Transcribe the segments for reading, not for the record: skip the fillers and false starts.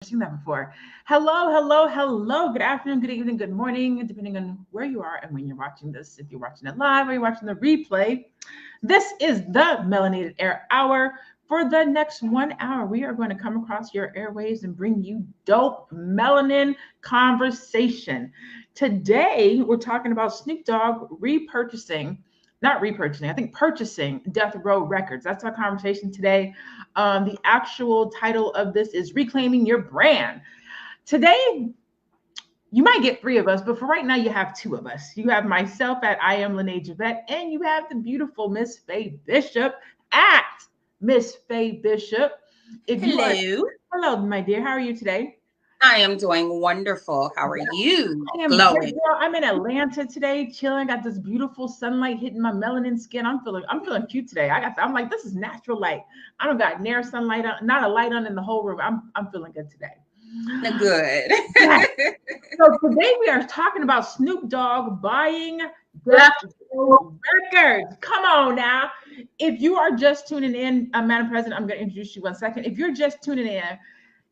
Seen that before. Hello, hello, hello. Good afternoon, good evening, good morning, depending on where you are and when you're watching this. If you're watching it live or you're watching the replay, this is the Melanated Air Hour. For the next 1 hour, we are going to come across your airways and bring you dope melanin conversation. Today, we're talking about Snoop Dogg not repurchasing, I think purchasing Death Row Records. That's our conversation today. The actual title of this is Reclaiming Your Brand. Today, you might get three of us, but for right now, you have two of us. You have myself at I am Lene Javette, and you have the beautiful Miss Faye Bishop at Miss Faye Bishop. If you are, Hello. hello, my dear, how are you today? I am doing wonderful. How are you? I am great, Glowing. girl. I'm in Atlanta today, chilling. Got this beautiful sunlight hitting my melanin skin. I'm feeling cute today. I'm like, this is natural light. I don't got near sunlight on, not a light on in the whole room. I'm feeling good today. Good. Yes. So today we are talking about Snoop Dogg buying Death Row Records. Come on now. If you are just tuning in, Madam President, I'm going to introduce you 1 second. If you're just tuning in,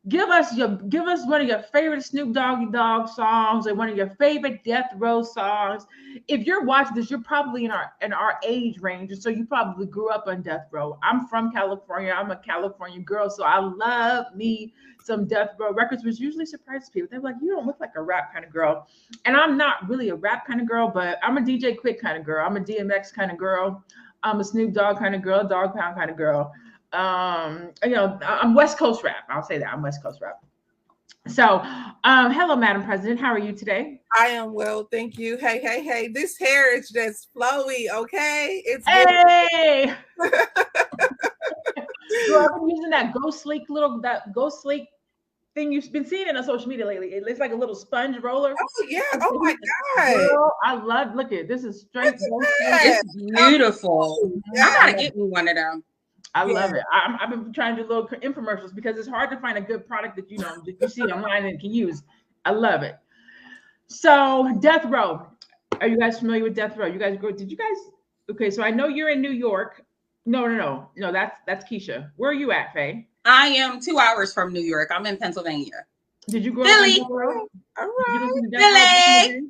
give us one of your favorite Snoop Doggy Dogg songs or one of your favorite Death Row songs. If you're watching this, you're probably in our age range, and so you probably grew up on Death Row. I'm from California. I'm a California girl, so I love me some Death Row Records, which usually surprises people. They're like, "You don't look like a rap kind of girl," and I'm not really a rap kind of girl, but I'm a DJ Quick kind of girl. I'm a DMX kind of girl. I'm a Snoop Dogg kind of girl, Dog Pound kind of girl. I'm West Coast rap. I'll say that I'm West Coast rap. So, hello, Madam President. How are you today? I am well, thank you. Hey, hey, hey. This hair is just flowy, okay? It's Hey, good. girl, I've been using that Ghost Sleek thing you've been seeing in on social media lately. It looks like a little sponge roller. Oh, yeah. Oh, my God. Girl, I love. Look at this. Is straight Look at Ghost Sleek. that. It's beautiful. I Yeah. gotta get me one of them. I Yeah. love it. I've been trying to do little infomercials because it's hard to find a good product that you see online and can use. I love it. So, Death Row. Are you guys familiar with Death Row? You guys go. Did you guys? Okay, so I know you're in New York. No, no, no, no. That's Keisha. Where are you at, Faye? I am 2 hours from New York. I'm in Pennsylvania. Did you grow up on Philly. Death Row? All Did you right. listen to Death Row back in the Philly. day?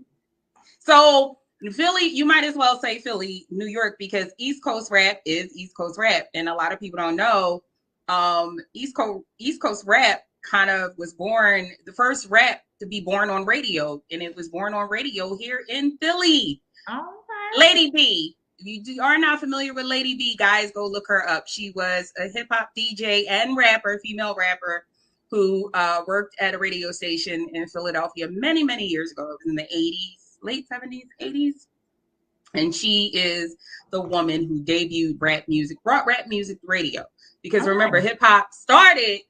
So Philly, you might as well say Philly, New York, because East Coast rap is East Coast rap. And a lot of people don't know. East Coast rap kind of was born, the first rap to be born on radio, and it was born on radio here in Philly. All right. Lady B. If are not familiar with Lady B, guys, go look her up. She was a hip hop DJ and rapper, female rapper, who worked at a radio station in Philadelphia many, many years ago. It was in the 80s, late 70s, 80s. And she is the woman who debuted rap music, brought rap music to radio. Because remember, hip hop started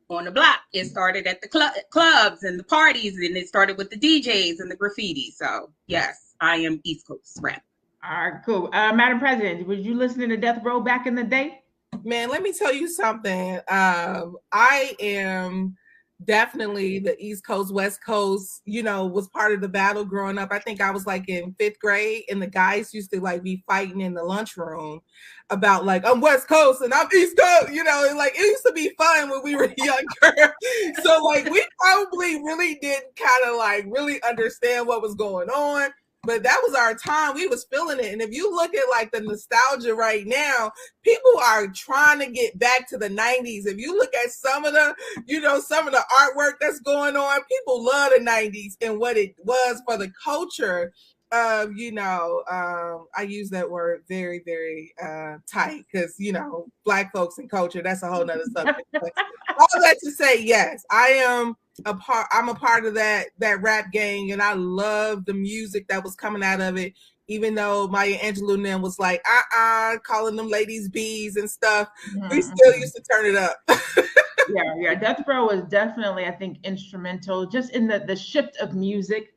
on the block. It started at the clubs and the parties, and it started with the DJs and the graffiti. So, yes, I am East Coast rap. All right, cool. Madam President, was you listening to Death Row back in the day? Man, let me tell you something. I am definitely the East Coast, West Coast, was part of the battle growing up. I think I was like in 5th grade, and the guys used to like be fighting in the lunchroom about like, I'm West Coast and I'm East Coast, and like it used to be fun when we were younger. So like we probably really didn't kind of like really understand what was going on. But that was our time. We was feeling it. And if you look at like the nostalgia right now, people are trying to get back to the 90s. If you look at some of the, some of the artwork that's going on, people love the 90s and what it was for the culture of, I use that word very, very tight because, Black folks and culture, that's a whole nother subject. But all that to say, yes, I'm a part of that rap gang, and I love the music that was coming out of it, even though Maya Angelou then was like, calling them ladies bees and stuff. Mm-hmm. We still used to turn it up. Yeah. Death Row was definitely, I think, instrumental just in the shift of music.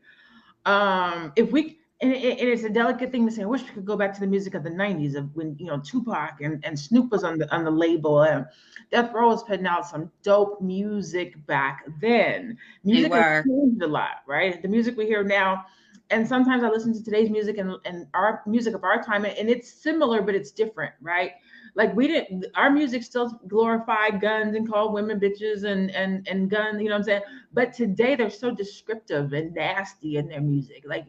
If we and it's a delicate thing to say. I wish we could go back to the music of the '90s of when Tupac and Snoop was on the label. And Death Row was putting out some dope music back then. Music has changed a lot, right? The music we hear now, and sometimes I listen to today's music and our music of our time, and it's similar, but it's different, right? Like our music still glorified guns and called women bitches and guns, you know what I'm saying? But today they're so descriptive and nasty in their music. Like,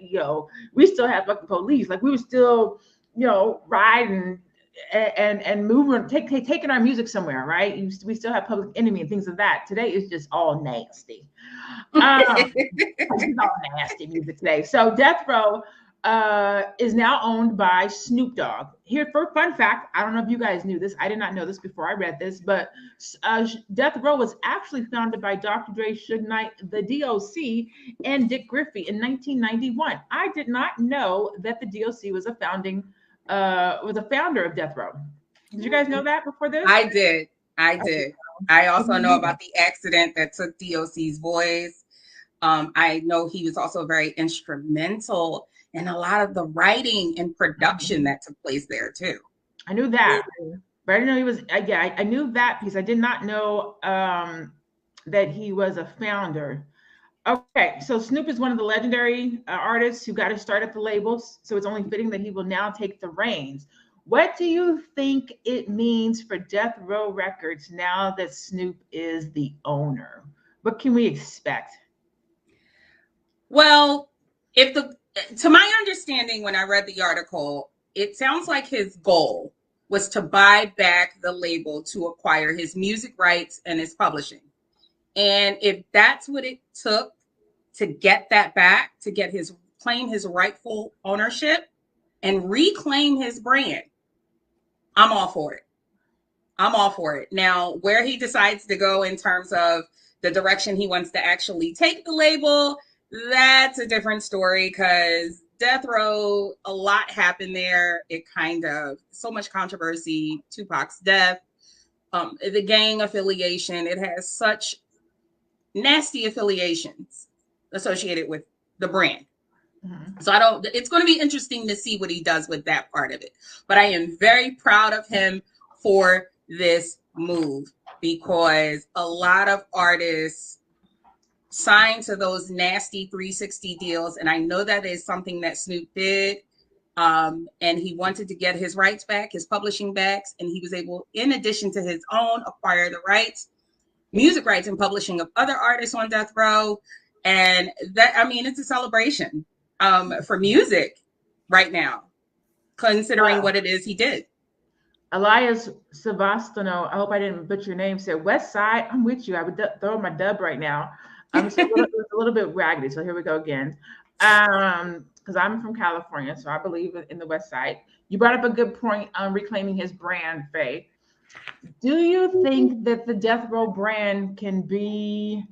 we still have fucking police. Like we were still, riding and moving, taking our music somewhere, right? We still have Public Enemy and things of that. Today is just all nasty. It's all nasty music today. So Death Row is now owned by Snoop Dogg. Here for a fun fact, I don't know if you guys knew this. I did not know this before I read this, but Death Row was actually founded by Dr. Dre, Suge Knight, the DOC, and Dick Griffey in 1991. I did not know that the DOC was a founder of Death Row. Did you guys know that before this? I did. I also know about the accident that took DOC's voice. I know he was also very instrumental in a lot of the writing and production that took place there too. I knew that, but I didn't know he was. I knew that piece. I did not know that he was a founder. Okay, so Snoop is one of the legendary artists who got his start at the labels, so it's only fitting that he will now take the reins. What do you think it means for Death Row Records now that Snoop is the owner? What can we expect? Well, to my understanding, when I read the article, it sounds like his goal was to buy back the label to acquire his music rights and his publishing. And if that's what it took to get that back, to claim his rightful ownership and reclaim his brand, I'm all for it. Now, where he decides to go in terms of the direction he wants to actually take the label, that's a different story, because Death Row, a lot happened there. It so much controversy, Tupac's death, the gang affiliation, it has such nasty affiliations associated with the brand. Mm-hmm. So it's going to be interesting to see what he does with that part of it. But I am very proud of him for this move, because a lot of artists signed to those nasty 360 deals. And I know that is something that Snoop did. And he wanted to get his rights back, his publishing backs, and he was able, in addition to his own, acquire the rights, music rights and publishing of other artists on Death Row. And it's a celebration for music right now, considering what it is he did. Elias Savastano, I hope I didn't butcher your name, said, West Side, I'm with you. I would throw my dub right now. So it's a little bit raggedy. So here we go again. Because I'm from California, so I believe in the West Side. You brought up a good point on reclaiming his brand, Faye. Do you think that the Death Row brand can be,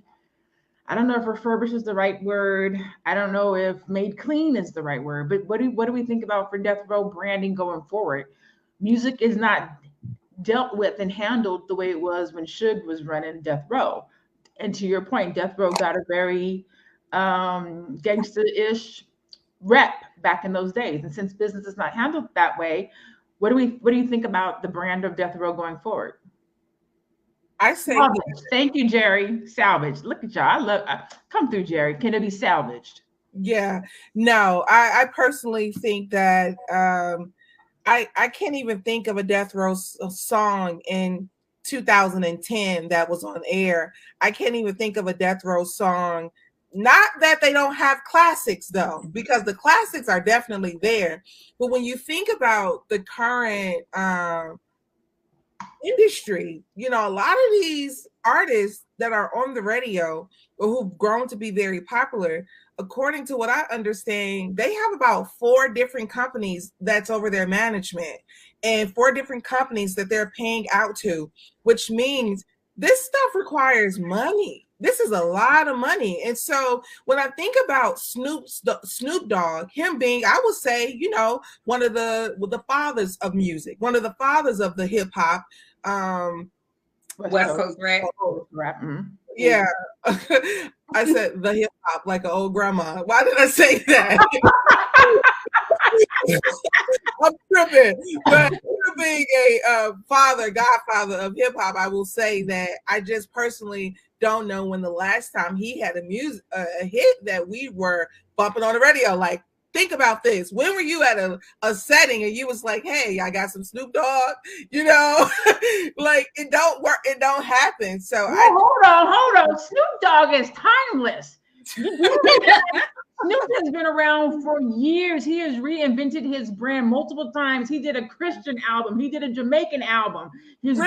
I don't know if refurbished is the right word. I don't know if made clean is the right word, but what do we think about for Death Row branding going forward? Music is not dealt with and handled the way it was when Suge was running Death Row. And to your point, Death Row got a very gangster-ish rep back in those days. And since business is not handled that way, what do you think about the brand of Death Row going forward? I say salvage. Thank you, Jerry. Salvage. Look at y'all. Come through, Jerry. Can it be salvaged? Yeah. No, I personally think that I can't even think of a Death Row song in 2010 that was on air. I can't even think of a Death Row song. Not that they don't have classics, though, because the classics are definitely there. But when you think about the current industry, a lot of these artists that are on the radio or who've grown to be very popular, according to what I understand, they have about 4 different companies that's over their management and 4 different companies that they're paying out to, which means this stuff requires money. This is a lot of money. And so when I think about Snoop Dogg, him being, I would say, one of the fathers of music, one of the fathers of the hip hop, West Coast rap. Mm-hmm. Yeah. I said the hip hop like an old grandma. Why did I say that? I'm tripping. But being a godfather of hip hop, I will say that I just personally don't know when the last time he had a hit that we were bumping on the radio. Like think about this. When were you at a setting and you was like, hey, I got some Snoop Dogg, you know? Like, it don't work, it don't happen. So hold on. Snoop Dogg is timeless. Snoop has been around for years. He has reinvented his brand multiple times. He did a Christian album. He did a Jamaican album. He's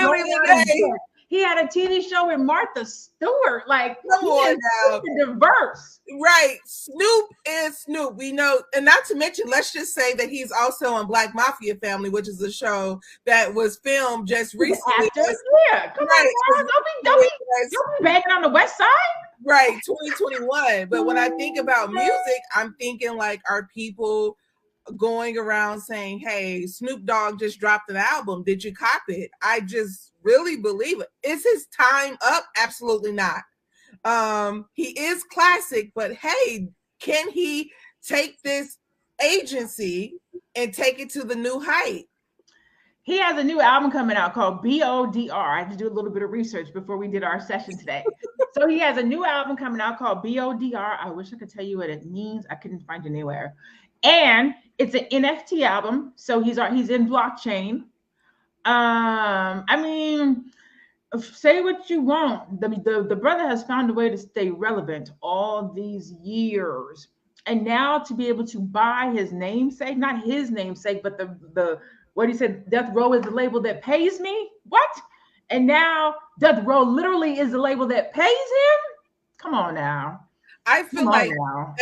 he had a TV show with Martha Stewart. Like, come on now. Diverse. Right. Snoop is Snoop. We know, and not to mention, let's just say that he's also on Black Mafia Family, which is a show that was filmed just recently. Yeah, come on, don't be banging on the West Side. Right, 2021. But when I think about music, I'm thinking like, are people going around saying, hey, Snoop Dogg just dropped an album, did you cop it? I just really believe it. Is his time up? Absolutely not. He is classic, but hey, can he take this agency and take it to the new height? He has a new album coming out called BODR. I had to do a little bit of research before we did our session today. So he has a new album coming out called BODR. I wish I could tell you what it means. I couldn't find it anywhere. And it's an NFT album. So he's in blockchain. I mean, say what you want. The brother has found a way to stay relevant all these years. And now to be able to buy his namesake, not his namesake, but the what he said, Death Row is the label that pays me. What? And now Death Row literally is the label that pays him. Come on now. I feel like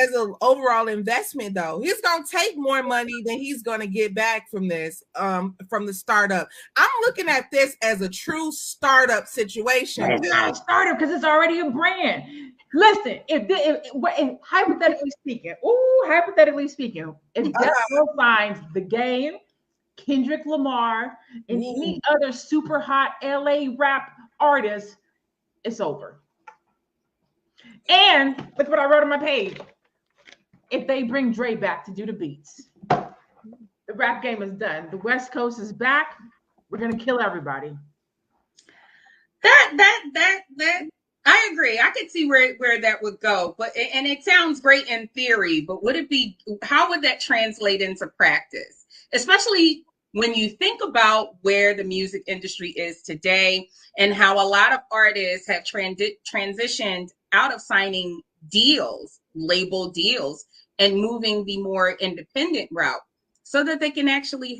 as an overall investment, though, he's going to take more money than he's going to get back from this, from the startup. I'm looking at this as a true startup situation. It's not a startup because it's already a brand. Listen, if hypothetically speaking, if Death Row finds The Game, Kendrick Lamar, and any other super hot LA rap artist, it's over. And look what I wrote on my page. If they bring Dre back to do the beats, the rap game is done. The West Coast is back. We're gonna kill everybody. That I agree. I could see where that would go, but and it sounds great in theory, but how would that translate into practice? Especially when you think about where the music industry is today and how a lot of artists have transitioned out of signing deals, label deals, and moving the more independent route so that they can actually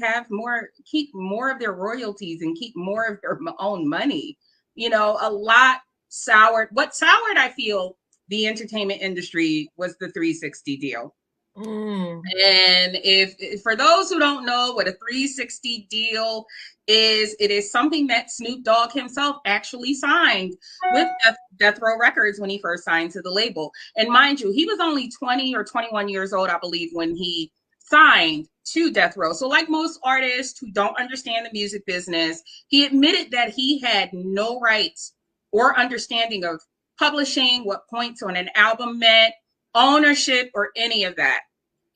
keep more of their royalties and keep more of their own money. You know, what soured, I feel, the entertainment industry was the 360 deal. And if for those who don't know what a 360 deal is, it is something that Snoop Dogg himself actually signed with Death Row Records when he first signed to the label. And mind you, he was only 20 or 21 years old, I believe, when he signed to Death Row. So like most artists who don't understand the music business, he admitted that he had no rights or understanding of publishing, what points on an album meant, ownership, or any of that.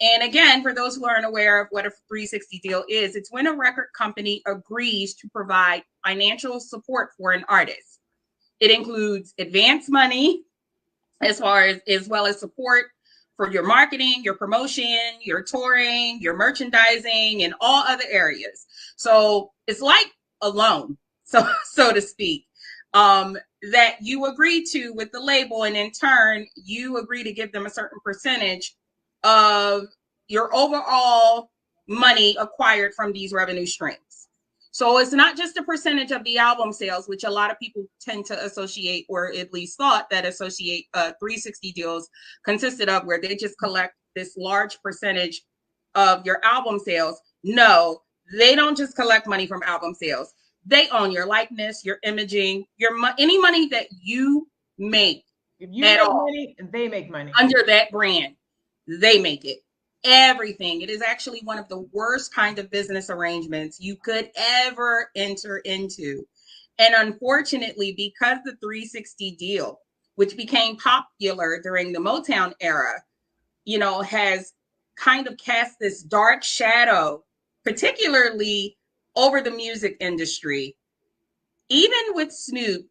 And again, for those who aren't aware of what a 360 deal is, it's when a record company agrees to provide financial support for an artist. It includes advance money, as well as support for your marketing, your promotion, your touring, your merchandising, and all other areas. So it's like a loan, so to speak, that you agree to with the label, and in turn, you agree to give them a certain percentage of your overall money acquired from these revenue streams. So it's not just a percentage of the album sales, which a lot of people tend to associate, or at least thought that associate 360 deals consisted of, where they just collect this large percentage of your album sales. No, they don't just collect money from album sales. They own your likeness, your imaging, any money that you make. If you make money, they make money under that brand. They make it. Everything. It is actually one of the worst kind of business arrangements you could ever enter into. And unfortunately, because the 360 deal, which became popular during the Motown era, has kind of cast this dark shadow, particularly over the music industry. Even with Snoop,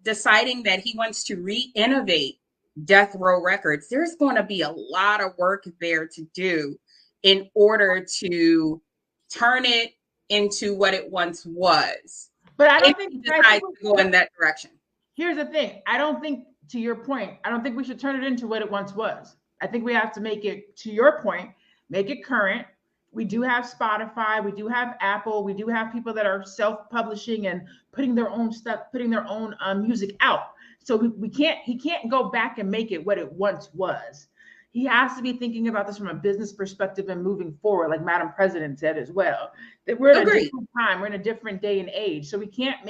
deciding that he wants to re-innovate Death Row Records, there's going to be a lot of work there to do in order to turn it into what it once was. But I don't If think you decide to go in that direction. Here's the thing. I don't think, to your point, I don't think we should turn it into what it once was. I think we have to make it, to your point, make it current. We do have Spotify, we do have Apple, we do have people that are self-publishing and putting their own stuff, putting their own music out. So he can't go back and make it what it once was. He has to be thinking about this from a business perspective and moving forward, like Madam President said as well. That we're in a different time, we're in a different day and age. So he can't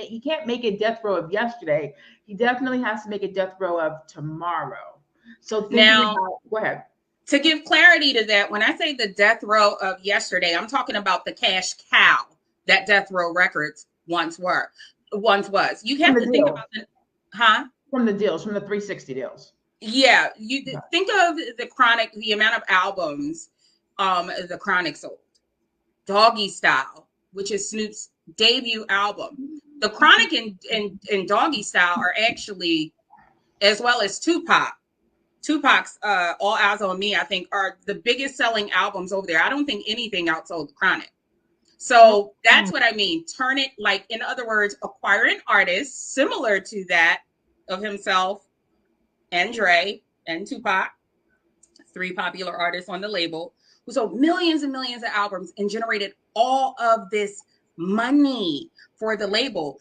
make a death row of yesterday. He definitely has to make a death row of tomorrow. So now, go ahead. To give clarity to that, when I say the death row of yesterday, I'm talking about the cash cow that Death Row Records once was. You have to think about it, from the deals, from the 360 deals. Yeah, you think of the Chronic, the amount of albums the Chronic sold. Doggy Style, which is Snoop's debut album. The Chronic and Doggy Style are actually, as well as Tupac's All Eyes on Me, I think, are the biggest selling albums over there. I don't think anything outsold the Chronic. So that's what I mean. Turn it, like, in other words, acquire an artist similar to that of himself and Dre and Tupac, 3 popular artists on the label, who sold millions and millions of albums and generated all of this money for the label.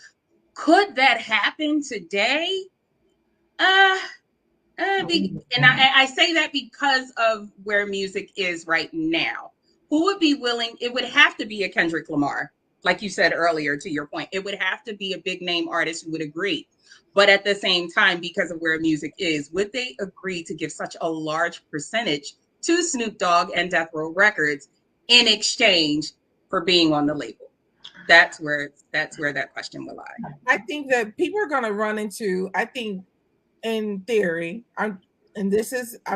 Could that happen today? And I say that because of where music is right now. Who would be willing? It would have to be a Kendrick Lamar, like you said earlier, to your point. It would have to be a big name artist who would agree. But at the same time, because of where music is, would they agree to give such a large percentage to Snoop Dogg and Death Row Records in exchange for being on the label? That's where that question will lie. I think that people are going to run into, I think, in theory, I'm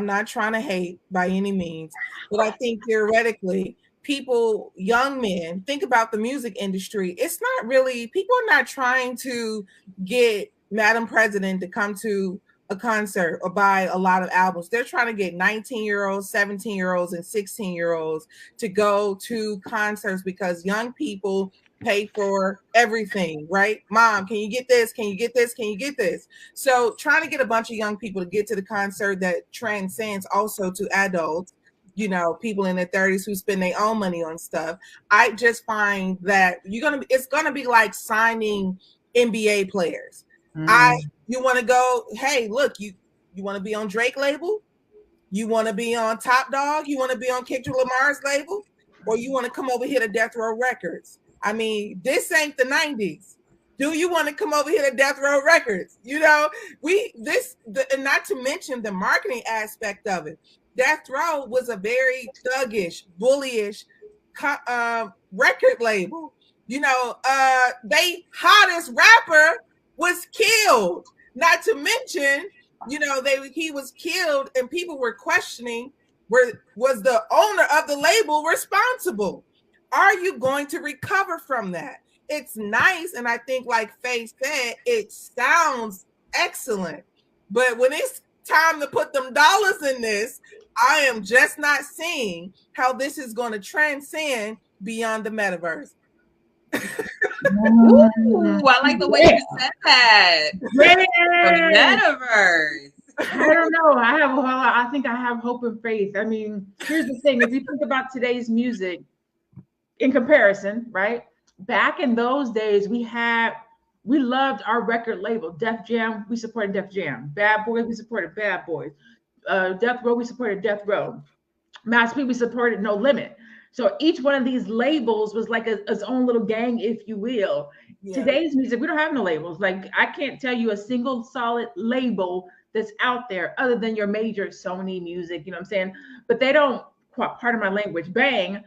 not trying to hate by any means, but I think theoretically, people, young men, think about the music industry. It's not really, people are not trying to get Madam President to come to a concert or buy a lot of albums. They're trying to get 19-year-olds, 17-year-olds, and 16-year-olds to go to concerts because young people pay for everything, right? Mom, can you get this? Can you get this? Can you get this? So trying to get a bunch of young people to get to the concert that transcends also to adults, you know, people in their 30s who spend their own money on stuff. I just find that it's gonna be like signing NBA players. You want to go, hey, look, you want to be on Drake label? You want to be on Top Dog? You want to be on Kendrick Lamar's label? Or you want to come over here to Death Row Records? I mean, this ain't the 90s. Do you want to come over here to Death Row Records? You know, and not to mention the marketing aspect of it. Death Row was a very thuggish, bullyish record label. You know, they hottest rapper was killed. Not to mention, you know, he was killed and people were questioning, was the owner of the label responsible? Are you going to recover from that? It's nice. And I think, like Faye said, it sounds excellent. But when it's time to put them dollars in this, I am just not seeing how this is going to transcend beyond the metaverse. Ooh, I like the way you said that. The metaverse. I don't know. I think I have hope and faith. I mean, here's the thing. If you think about today's music in comparison, right? Back in those days, we loved our record label. Def Jam, we supported Def Jam. Bad Boys, we supported Bad Boys. Death Row, we supported Death Row. Mass P, we supported No Limit. So each one of these labels was like its own little gang, if you will. Yeah. Today's music, we don't have no labels. Like, I can't tell you a single solid label that's out there other than your major Sony Music, you know what I'm saying? But they don't, pardon my language, bang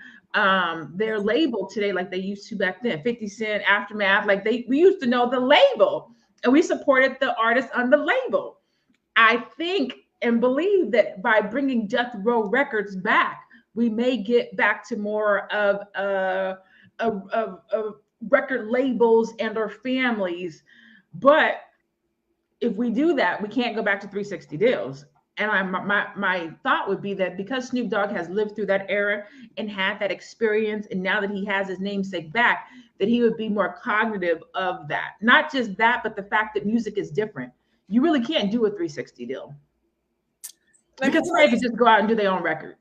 their label today like they used to back then. 50 Cent, Aftermath, like we used to know the label and we supported the artist on the label. I think and believe that by bringing Death Row Records back, we may get back to more of record labels and or families. But if we do that, we can't go back to 360 deals. And my thought would be that because Snoop Dogg has lived through that era and had that experience, and now that he has his namesake back, that he would be more cognitive of that. Not just that, but the fact that music is different. You really can't do a 360 deal because somebody could just go out and do their own record.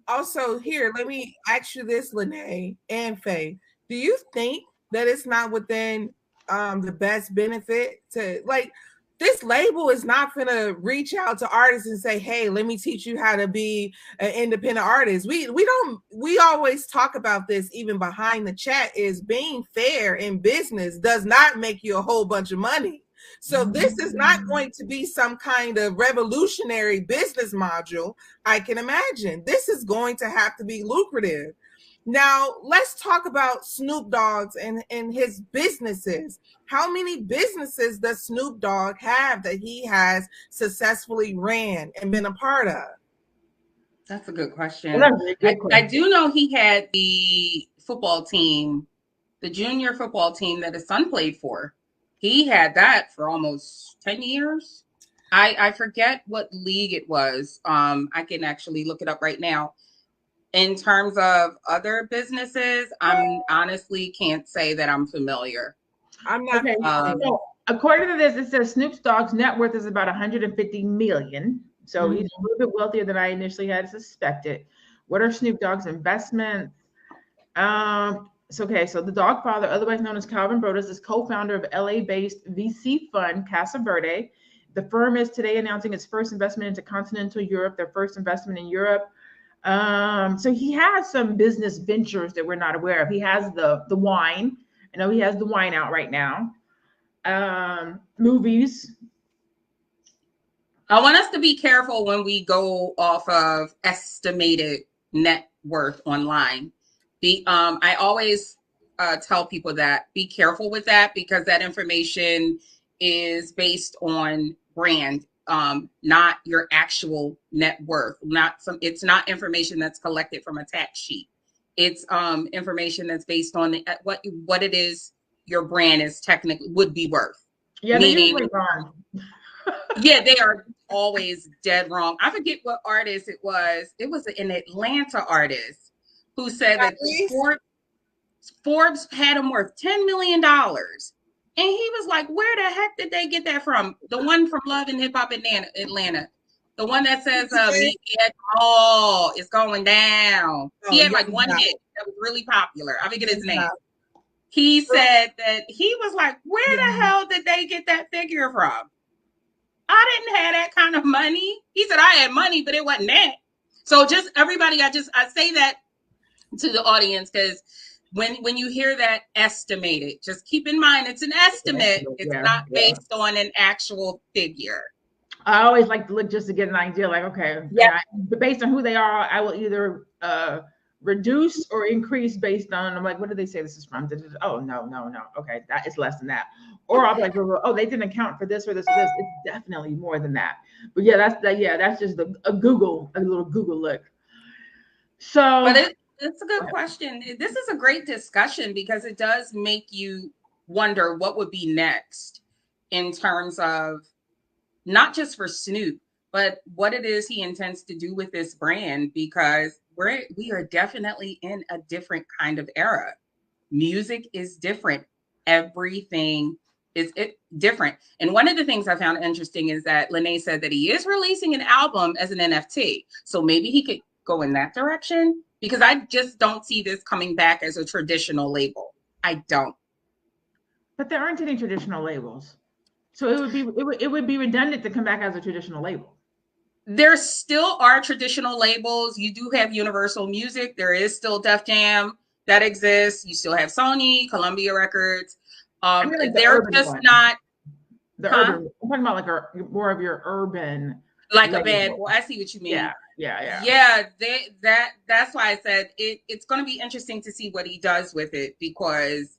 Also, here, let me ask you this, Lene and Faye. Do you think that it's not within the best benefit to, like, this label is not gonna reach out to artists and say, hey, let me teach you how to be an independent artist. We always talk about this even behind the chat, is being fair in business does not make you a whole bunch of money. So this is not going to be some kind of revolutionary business module. I can imagine this is going to have to be lucrative. Now, let's talk about Snoop Dogg's and his businesses. How many businesses does Snoop Dogg have that he has successfully ran and been a part of? That's a good question. I do know he had the football team, the junior football team that his son played for. He had that for almost 10 years. I forget what league it was. I can actually look it up right now. In terms of other businesses, I'm honestly can't say that I'm familiar. I'm not. Okay. So according to this, it says Snoop Dogg's net worth is about 150 million. So he's a little bit wealthier than I initially had suspected. What are Snoop Dogg's investments? So the Dogg father, otherwise known as Calvin Broadus, is co-founder of LA-based VC fund Casa Verde. The firm is today announcing its first investment into continental Europe, their first investment in Europe. So he has some business ventures that we're not aware of. He has the wine. I know he has the wine out right now. Movies. I want us to be careful when we go off of estimated net worth online. I always tell people that be careful with that, because that information is based on brand. Not your actual net worth. It's not information that's collected from a tax sheet. It's information that's based on what it is your brand is technically would be worth. Yeah, they're usually wrong. Yeah, they are always dead wrong. I forget what artist it was. It was an Atlanta artist who said that Forbes had him worth $10 million. And he was like, where the heck did they get that from? The one from Love and Hip Hop Atlanta. The one that says, it's going down. He had like one hit that was really popular. I forget his name. He said that he was like, where the hell did they get that figure from? I didn't have that kind of money. He said, I had money, but it wasn't that. So just everybody, I say that to the audience, because when you hear that estimated, just keep in mind it's an estimate. It's not based on an actual figure. I always like to look just to get an idea, like, okay, but based on who they are, I will either reduce or increase based on, I'm like, what did they say this is from? Oh, no. Okay, that is less than that. Or I'll be like, oh, they didn't account for this or this or this. It's definitely more than that. But that's just a little Google look. So, but it's a good question. This is a great discussion, because it does make you wonder what would be next in terms of not just for Snoop, but what it is he intends to do with this brand, because we are definitely in a different kind of era. Music is different. Everything is different. And one of the things I found interesting is that Lene said that he is releasing an album as an NFT. So maybe he could go in that direction, because I just don't see this coming back as a traditional label. I don't. But there aren't any traditional labels. So it would be redundant to come back as a traditional label. There still are traditional labels. You do have Universal Music. There is still Def Jam that exists. You still have Sony, Columbia Records. They're just not urban. I'm talking about like more of your urban, like a bad. Well, I see what you mean. Yeah. That's why I said it's going to be interesting to see what he does with it, because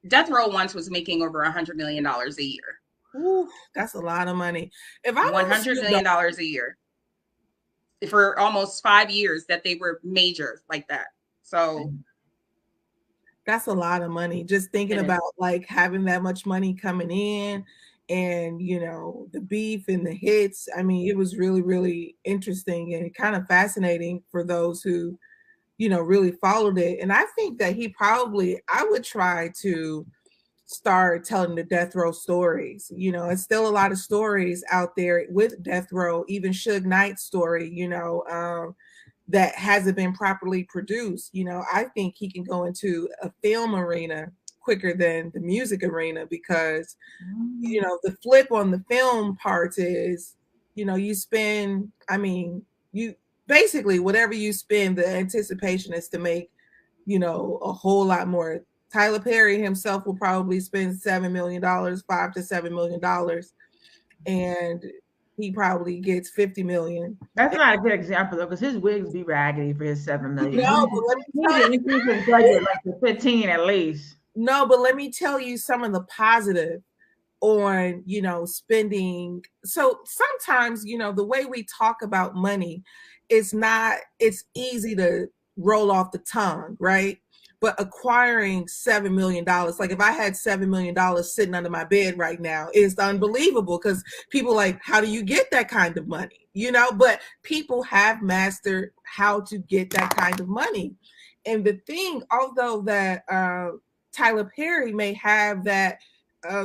Death Row once was making over $100 million a year. Ooh, that's a lot of money. If I $100 million a year for almost 5 years that they were major like that. So that's a lot of money. Just thinking about like having that much money coming in and the beef and the hits. I mean, it was really, really interesting and kind of fascinating for those who really followed it. And I think that I would try to start telling the death row stories. It's still a lot of stories out there with death row, even Suge Knight's story, that hasn't been properly produced. I think he can go into a film arena quicker than the music arena, because the flip on the film part is you spend, you basically, whatever you spend, the anticipation is to make a whole lot more. Tyler Perry himself will probably spend $7 million, $5 to $7 million, and he probably gets 50 million. That's not a good example though, because his wigs be raggedy for his 7 million. No, He need to increase his budget like to 15 at least. No, but let me tell you some of the positive on spending. So sometimes the way we talk about money, it's easy to roll off the tongue, right? But acquiring $7 million, like if I had $7 million sitting under my bed right now, it's unbelievable, because people like, how do you get that kind of money? But people have mastered how to get that kind of money. And the thing, although that Tyler Perry may have that,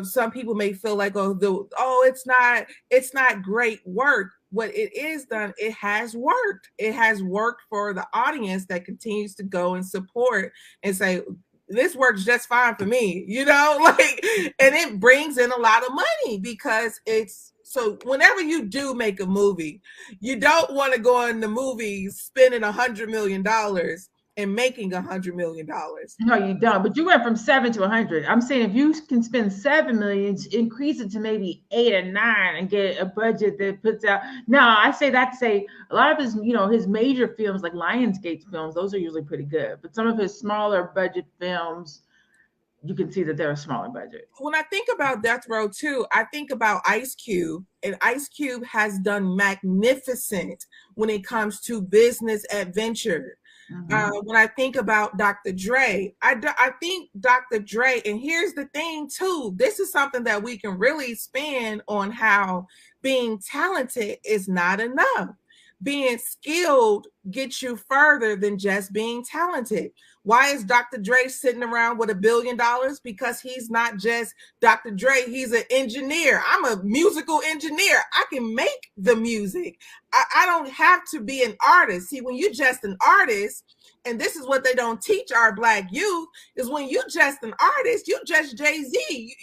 some people may feel like, it's not great work. What it is done, it has worked. It has worked for the audience that continues to go and support and say, this works just fine for me, and it brings in a lot of money, because so whenever you do make a movie, you don't want to go in the movie spending $100 million and making $100 million. No, you don't. But you went from 7 to 100. I'm saying if you can spend 7 million, increase it to maybe 8 or 9, and get a budget that puts out. Now, I say that to say a lot of his, his major films like Lionsgate films, those are usually pretty good. But some of his smaller budget films, you can see that they're a smaller budget. When I think about Death Row too, I think about Ice Cube, and Ice Cube has done magnificent when it comes to business adventure. When I think about Dr. Dre, I think Dr. Dre, and here's the thing too, this is something that we can really spin on, how being talented is not enough. Being skilled gets you further than just being talented. Why is Dr. Dre sitting around with $1 billion? Because he's not just Dr. Dre, he's an engineer. I'm a musical engineer. I can make the music. I don't have to be an artist. See, when you're just an artist, and this is what they don't teach our Black youth, is when you just an artist, you just Jay-Z.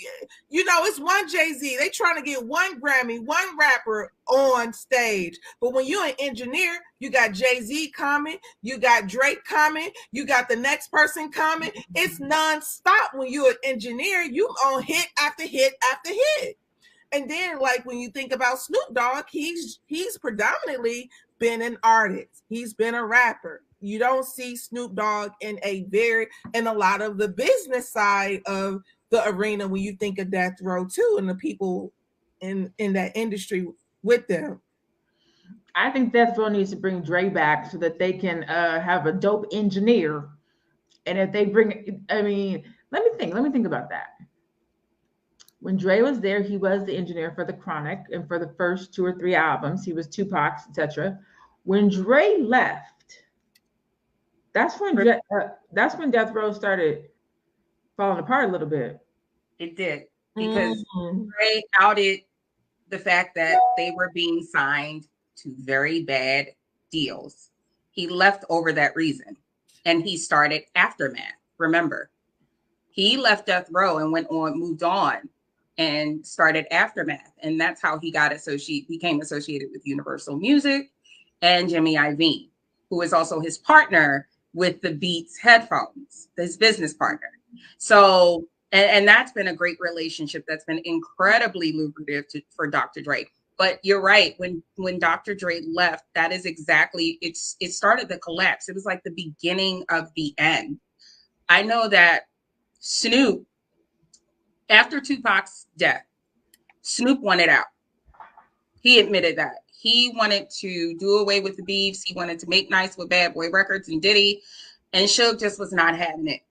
It's one Jay-Z. They trying to get one Grammy, one rapper on stage. But when you're an engineer, you got Jay-Z coming, you got Drake coming, you got the next person coming. It's nonstop. When you're an engineer, you on hit after hit after hit. And then, like, when you think about Snoop Dogg, he's predominantly been an artist. He's been a rapper. You don't see Snoop Dogg in a lot of the business side of the arena when you think of Death Row too, and the people in that industry with them. I think Death Row needs to bring Dre back so that they can have a dope engineer. And if they bring, let me think about that. When Dre was there, he was the engineer for The Chronic, and for the first 2 or 3 albums, he was Tupac's, etc. When Dre left, that's when Death Row started falling apart a little bit. It did, because Dre outed the fact that they were being signed to very bad deals. He left over that reason, and he started Aftermath. Remember, he left Death Row and moved on, and started Aftermath, and that's how he became associated with Universal Music and Jimmy Iovine, who is also his partner with the Beats headphones, his business partner. So, and that's been a great relationship that's been incredibly lucrative for Dr. Dre. But you're right, when Dr. Dre left, that is exactly, it started the collapse. It was like the beginning of the end. I know that Snoop, after Tupac's death, Snoop wanted out. He admitted that. He wanted to do away with the beefs. He wanted to make nice with Bad Boy Records and Diddy. And Suge just was not having it.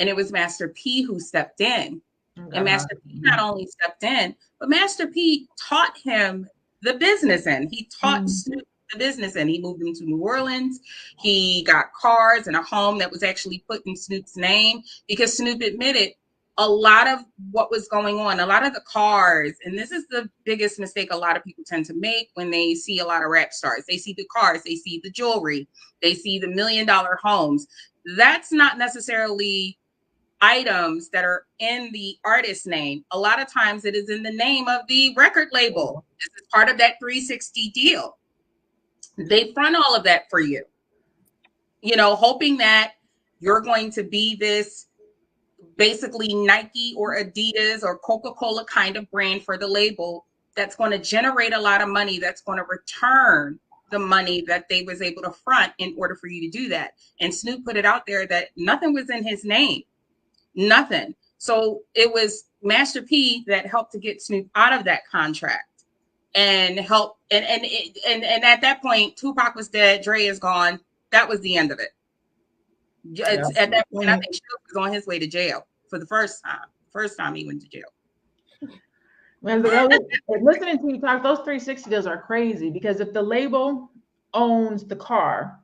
And it was Master P who stepped in. And Master P not only stepped in, But Master P taught him the business end. He taught Snoop the business end. He moved him to New Orleans. He got cars and a home that was actually put in Snoop's name, because Snoop admitted a lot of what was going on, a lot of the cars, and this is the biggest mistake a lot of people tend to make when they see a lot of rap stars. They see the cars, they see the jewelry, they see the $1 million homes. That's not necessarily items that are in the artist's name. A lot of times it is in the name of the record label. This is part of that 360 deal. They front all of that for you, you know, hoping that you're going to be this basically Nike or Adidas or Coca-Cola kind of brand for the label that's going to generate a lot of money, that's going to return the money that they was able to front in order for you to do that. And Snoop put it out there that nothing was in his name. Nothing. So it was Master P that helped to get Snoop out of that contract and help. And at that point, Tupac was dead. Dre is gone. That was the end of it. Yeah. At that point, I think Snoop was on his way to jail for the first time. First time he went to jail. Well, listening to you talk, those 360 deals are crazy, because if the label owns the car,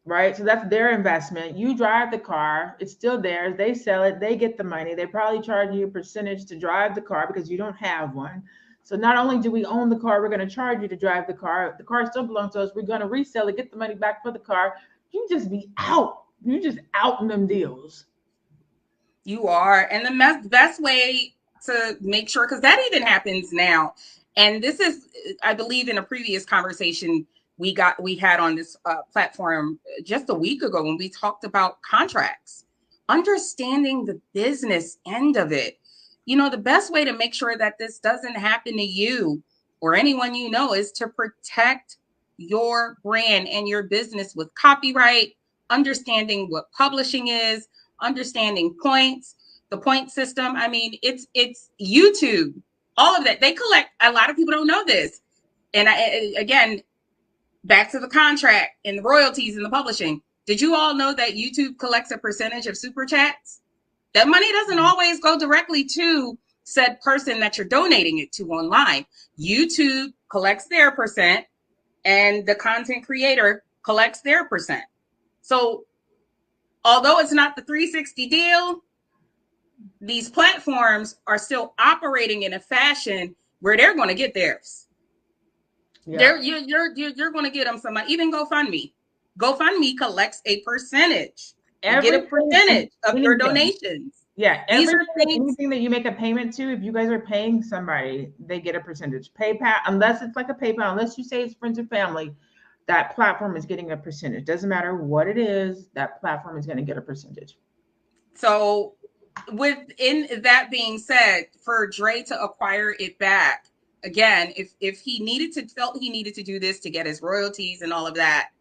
right? So that's their investment. You drive the car, it's still theirs. They sell it, they get the money. They probably charge you a percentage to drive the car because you don't have one. So not only do we own the car, we're going to charge you to drive the car. The car still belongs to us. We're going to resell it, get the money back for the car. You just be out. You just out in them deals. You are. And the best way to make sure, because that even happens now. And this is, I believe, in a previous conversation we had on this platform just a week ago when we talked about contracts, understanding the business end of it. You know, the best way to make sure that this doesn't happen to you or anyone you know is to protect your brand and your business with copyright, understanding what publishing is, understanding points, the point system. I mean, it's YouTube, all of that. They collect, a lot of people don't know this. And again, back to the contract and the royalties and the publishing. Did you all know that YouTube collects a percentage of super chats? That money doesn't always go directly to said person that you're donating it to online. YouTube collects their percent and the content creator collects their percent. So although it's not the 360 deal, these platforms are still operating in a fashion where they're going to get theirs. Yeah. You're going to get them some money. Even GoFundMe. GoFundMe collects a percentage. You get a percentage of your donations. Yeah. Anything that you make a payment to, if you guys are paying somebody, they get a percentage. PayPal, unless it's like a PayPal, unless you say it's friends and family, that platform is getting a percentage. Doesn't matter what it is, that platform is going to get a percentage. So within that being said, for Dre to acquire it back, again, if he felt he needed to do this to get his royalties and all of that,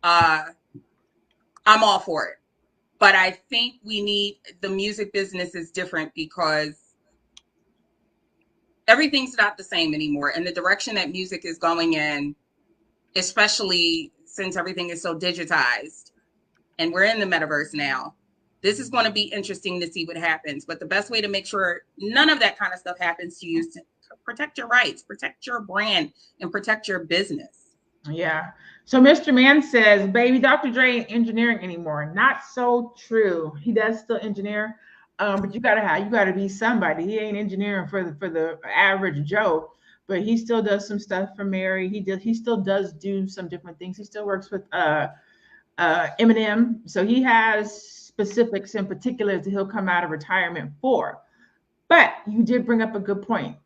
I'm all for it. But I think the music business is different because everything's not the same anymore. And the direction that music is going in, especially since everything is so digitized and we're in the metaverse now, this is going to be interesting to see what happens. But the best way to make sure none of that kind of stuff happens to you is to protect your rights, protect your brand, and protect your business. Yeah. So Mr. Man says, baby, Dr. Dre ain't engineering anymore. Not so true. He does still engineer, but you gotta be somebody. He ain't engineering for the average Joe, but he still does some stuff for Mary. He still does do some different things. He still works with Eminem. So he has specifics and particulars that he'll come out of retirement for. But you did bring up a good point.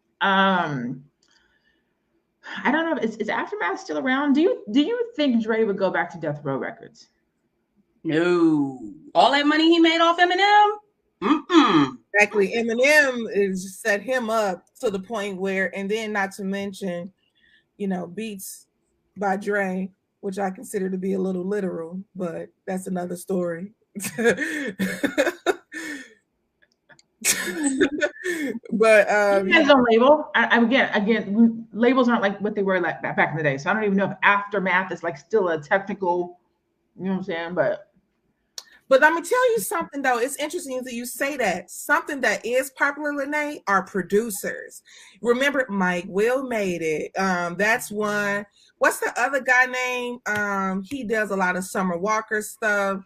I don't know. Is Aftermath still around? Do you think Dre would go back to Death Row Records? No. All that money he made off Eminem? Exactly. Eminem is set him up to the point where, and then not to mention, you know, beats by Dre, which I consider to be a little literal, but that's another story. But he has a label. Again, labels aren't like what they were like back in the day. So I don't even know if Aftermath is like still a technical, you know what I'm saying? But But let me tell you something though. It's interesting that you say that. Something that is popular, Lene, are producers. Remember, Mike Will made it. That's one. What's the other guy name? He does a lot of Summer Walker stuff.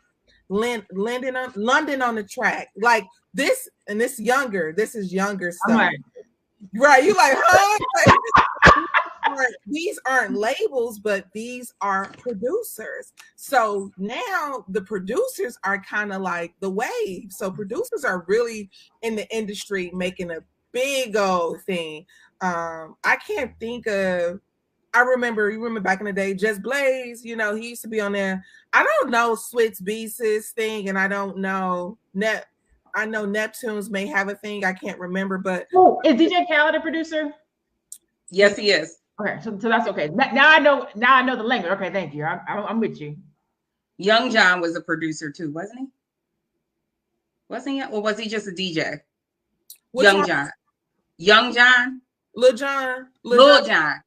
London on the track. Like this, and this younger. This is younger stuff. Like, right? You like, huh? These aren't labels, but these are producers. So now the producers are kind of like the wave. So producers are really in the industry making a big old thing. I can't think of. You remember back in the day, Just Blaze, he used to be on there. I don't know Switz Beats' thing, and I don't know I know Neptunes may have a thing. I can't remember, but is DJ Khaled a producer? Yes, he is. Okay, so that's okay. Now I know the language. Okay, thank you. I'm with you. Young John was a producer too, wasn't he? Wasn't he? Or was he just a DJ? Young John. Lil John. Ooh, Lil John.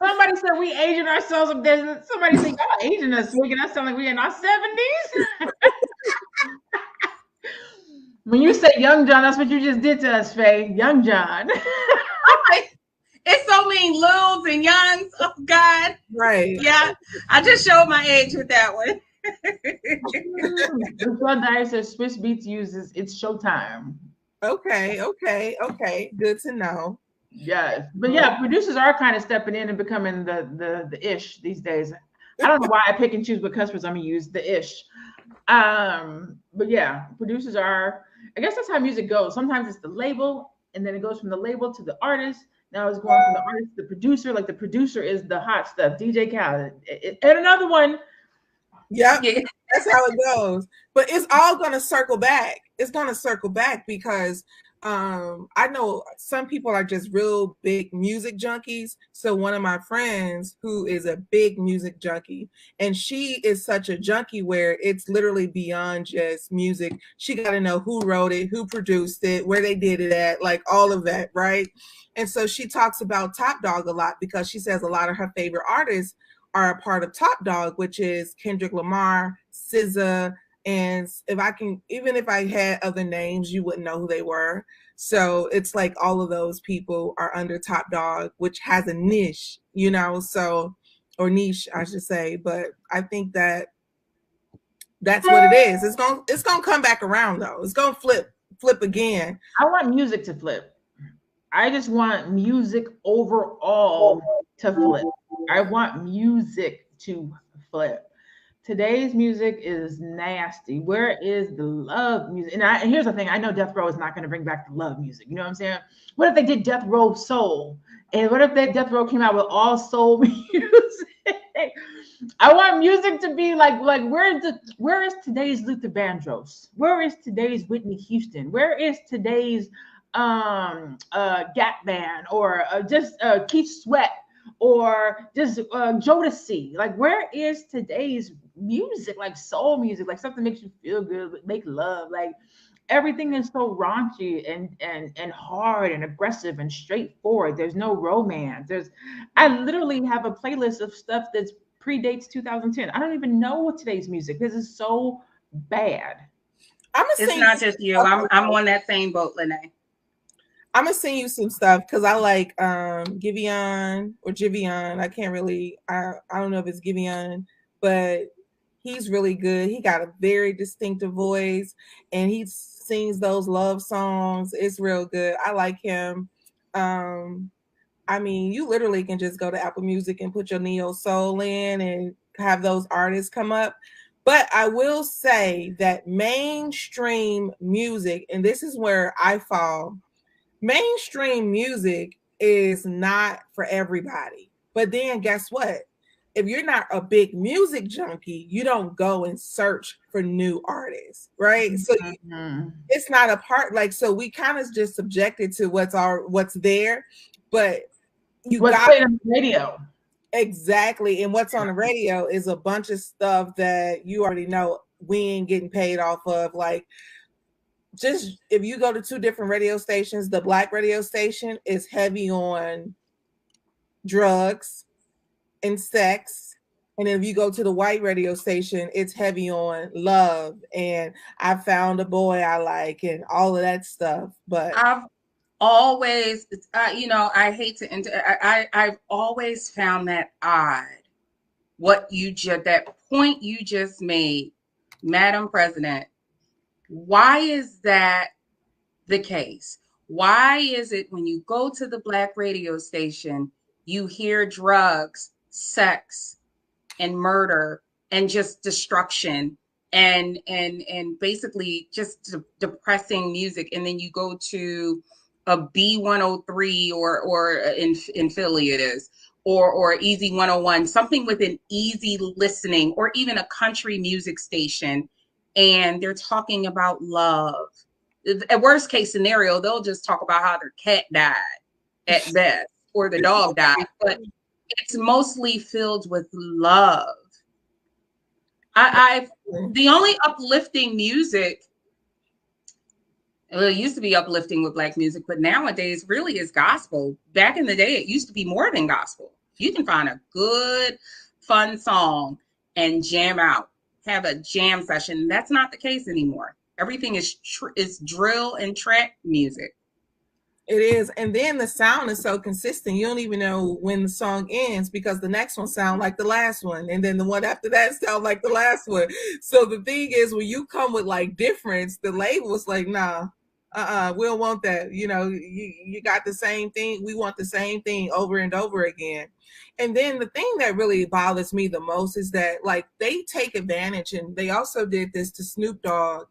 Somebody said we aging ourselves. Somebody think y'all aging us, making us sound like we in our 70s. When you say Young John, that's what you just did to us, Faye. Young John. It's so many Lils and Youngs. Oh God. Right. Yeah. I just showed my age with that one. The says Swizz Beats uses It's Showtime. Okay. Good to know. Yes. But yeah, producers are kind of stepping in and becoming the ish these days. I don't know why I pick and choose what customers I'm gonna use, the ish. But yeah, producers are, I guess that's how music goes. Sometimes it's the label, and then it goes from the label to the artist. Now it's going from the artist to the producer. Like the producer is the hot stuff, DJ Khaled. And another one. Yep, yeah, that's how it goes. But it's all going to circle back. It's going to circle back because I know some people are just real big music junkies. So one of my friends who is a big music junkie, and she is such a junkie where it's literally beyond just music. She got to know who wrote it, who produced it, where they did it at, like all of that, right? And so she talks about Top Dog a lot because she says a lot of her favorite artists are a part of Top Dog, which is Kendrick Lamar, SZA, and even if I had other names, you wouldn't know who they were. So it's like all of those people are under Top Dog, which has a niche, or niche, I should say. But I think that's what it is. It's gonna come back around though. It's gonna flip again. I want music to flip. I just want music overall to flip. I want music to flip. Today's music is nasty. Where is the love music? And here's the thing. I know Death Row is not going to bring back the love music. You know what I'm saying? What if they did Death Row Soul? And what if that Death Row came out with all soul music? I want music to be like where is today's Luther Vandross? Where is today's Whitney Houston? Where is today's Gap Band or just Keith Sweat or just Jodeci? Like, where is today's music? Like soul music, like something makes you feel good, make love. Like everything is so raunchy and hard and aggressive and straightforward. There's no romance. I literally have a playlist of stuff that predates 2010. I don't even know today's music. This is so bad. It's not just you. I'm on that same boat, Lene. I'm gonna send you some stuff because I like Giveon or Jivion. I can't really. I don't know if it's Giveon, but he's really good. He got a very distinctive voice, and he sings those love songs. It's real good. I like him. I mean, you literally can just go to Apple Music and put your neo soul in and have those artists come up. But I will say that mainstream music, and this is where I fall. Mainstream music is not for everybody. But then guess what? If you're not a big music junkie, you don't go and search for new artists, right? So it's not a part, like, so we kind of just subjected to what's there, but what's playing on the radio. Exactly. And what's on the radio is a bunch of stuff that you already know we ain't getting paid off of. Like, just if you go to two different radio stations, the black radio station is heavy on drugs and sex And if you go to the white radio station, it's heavy on love and I found a boy I like and all of that stuff. But I've always, I hate to I've always found that odd. That point you just made, Madam President, why is that the case? Why is it when you go to the Black radio station, you hear drugs, sex, and murder and just destruction and basically just depressing music, and then you go to a B103 or in Philly it is, or Easy 101, something with an easy listening, or even a country music station, and they're talking about love. At worst case scenario, they'll just talk about how their cat died at best, or the dog died, but it's mostly filled with love. The only uplifting music, well, it used to be uplifting with Black music, but nowadays really is gospel. Back in the day, it used to be more than gospel. You can find a good, fun song and jam out, have a jam session. That's not the case anymore. Everything is drill and trap music. It is. And then the sound is so consistent. You don't even know when the song ends because the next one sounds like the last one. And then the one after that sounds like the last one. So the thing is, when you come with like difference, the label is like, nah, we don't want that. You know, you got the same thing. We want the same thing over and over again. And then the thing that really bothers me the most is that like they take advantage, and they also did this to Snoop Dogg.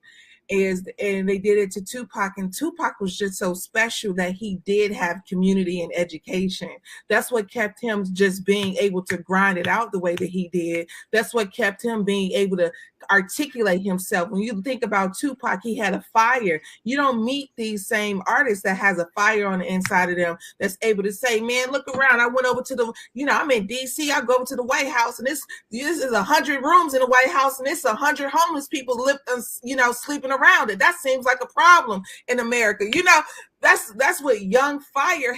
And they did it to Tupac, and Tupac was just so special that he did have community and education. That's what kept him just being able to grind it out the way that he did. That's what kept him being able to articulate himself. When you think about Tupac, he had a fire. You don't meet these same artists that has a fire on the inside of them that's able to say, man, look around. I went over to I'm in DC. I go over to the White House, and this is 100 rooms in the White House, and it's 100 homeless people sleeping around it. That seems like a problem in America. That's what Young Fire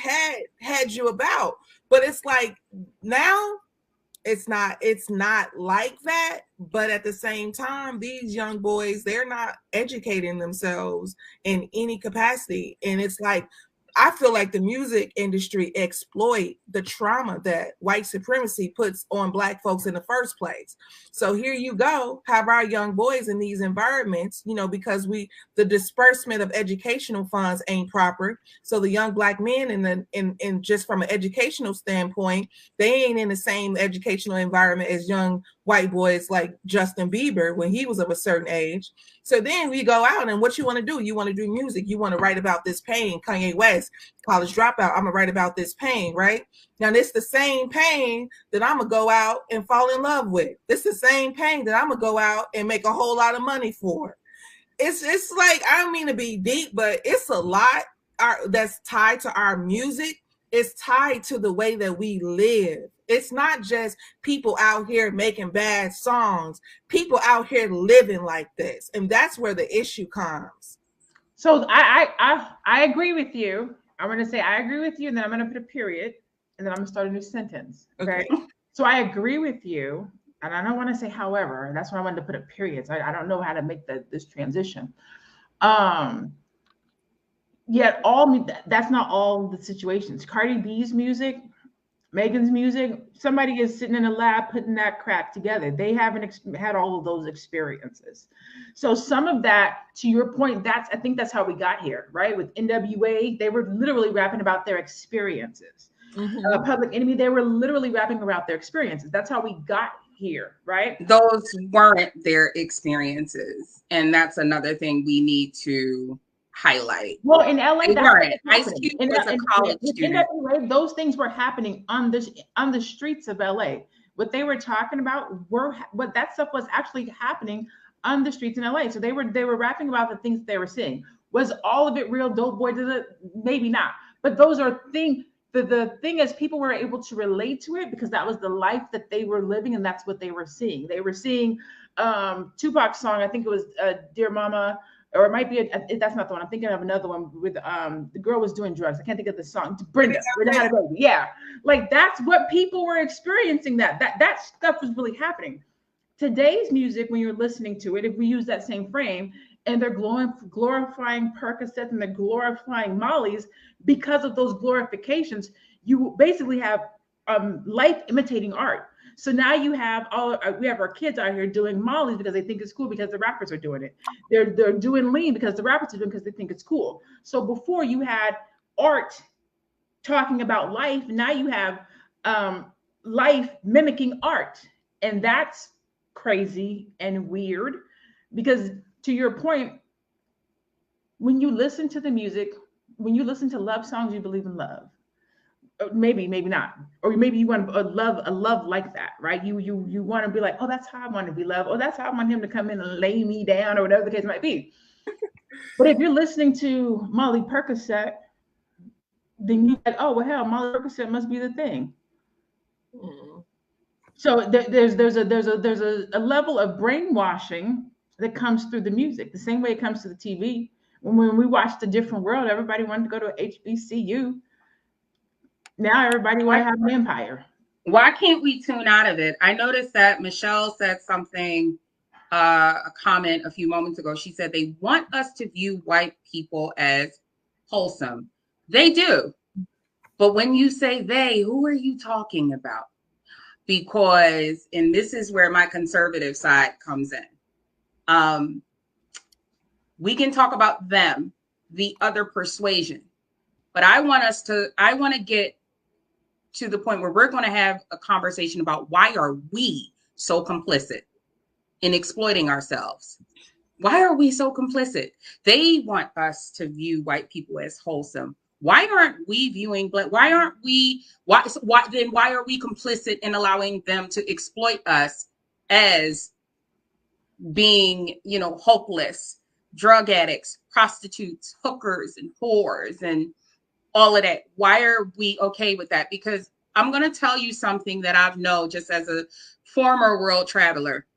had you about. But it's like now it's not like that. But at the same time, these young boys, they're not educating themselves in any capacity. And it's like, I feel like the music industry exploit the trauma that white supremacy puts on Black folks in the first place. So here you go, have our young boys in these environments, because the disbursement of educational funds ain't proper. So the young Black men in just from an educational standpoint, they ain't in the same educational environment as young white boys like Justin Bieber when he was of a certain age. So then we go out, and what you want to do? You want to do music. You want to write about this pain. Kanye West, college dropout. I'm going to write about this pain, right? Now, it's the same pain that I'm going to go out and fall in love with. It's the same pain that I'm going to go out and make a whole lot of money for. It's like, I don't mean to be deep, but it's a lot that's tied to our music. It's tied to the way that we live. It's not just people out here making bad songs, people out here living like this. And that's where the issue comes. So I agree with you. I'm going to say I agree with you, and then I'm going to put a period, and then I'm going to start a new sentence. Okay. So I agree with you. And I don't want to say however, and that's why I wanted to put a period. So I don't know how to make this transition. Yet that's not all the situations. Cardi B's music, Megan's music, somebody is sitting in a lab putting that crap together. They haven't had all of those experiences. So some of that, to your point, I think that's how we got here, right? With NWA, they were literally rapping about their experiences. Mm-hmm. Public Enemy, they were literally rapping about their experiences. That's how we got here, right? Those weren't their experiences. And that's another thing we need to highlight. Well, in LA, Ice Cube was a college student. NWA, those things were happening on the streets of LA. What they were talking about what that stuff was actually happening on the streets in LA. So they were rapping about the things they were seeing. Was all of it real? Dope Boy did it? Maybe not. But those are things. The thing is, people were able to relate to it because that was the life that they were living, and that's what they were seeing. They were seeing Tupac's song. I think it was "Dear Mama." or it might be that's not the one. I'm thinking of another one with the girl was doing drugs. I can't think of the song. Brenda had a baby. Yeah, like that's what people were experiencing. That stuff was really happening. Today's music, when you're listening to it, if we use that same frame, and they're glorifying Percocets and they're glorifying Molly's because of those glorifications, you basically have life imitating art. So now you have we have our kids out here doing Molly's because they think it's cool because the rappers are doing it. They're doing lean because the rappers are doing it because they think it's cool. So before you had art talking about life, now you have life mimicking art, and that's crazy and weird because, to your point, when you listen to the music, when you listen to love songs, you believe in love. Maybe not, or maybe you want a love like that, right? You want to be like, oh, that's how I want to be loved, or that's how I want him to come in and lay me down, or whatever the case might be. But if you're listening to Molly Percocet, then you're like, oh well, hell, Molly Percocet must be the thing. So there's a level of brainwashing that comes through the music, the same way it comes to the TV. When we watched A Different World, everybody wanted to go to HBCU. Now everybody want to have an empire. Why can't we tune out of it? I noticed that Michelle said something, a comment a few moments ago. She said they want us to view white people as wholesome. They do. But when you say they, who are you talking about? Because, and this is where my conservative side comes in. We can talk about them, the other persuasion, but I want to get to the point where we're going to have a conversation about why are we so complicit in exploiting ourselves? Why are we so complicit? They want us to view white people as wholesome. Why aren't we viewing black? Why are we complicit in allowing them to exploit us as being, hopeless, drug addicts, prostitutes, hookers, and whores, and all of that? Why are we okay with that? Because I'm going to tell you something that I've known just as a former world traveler.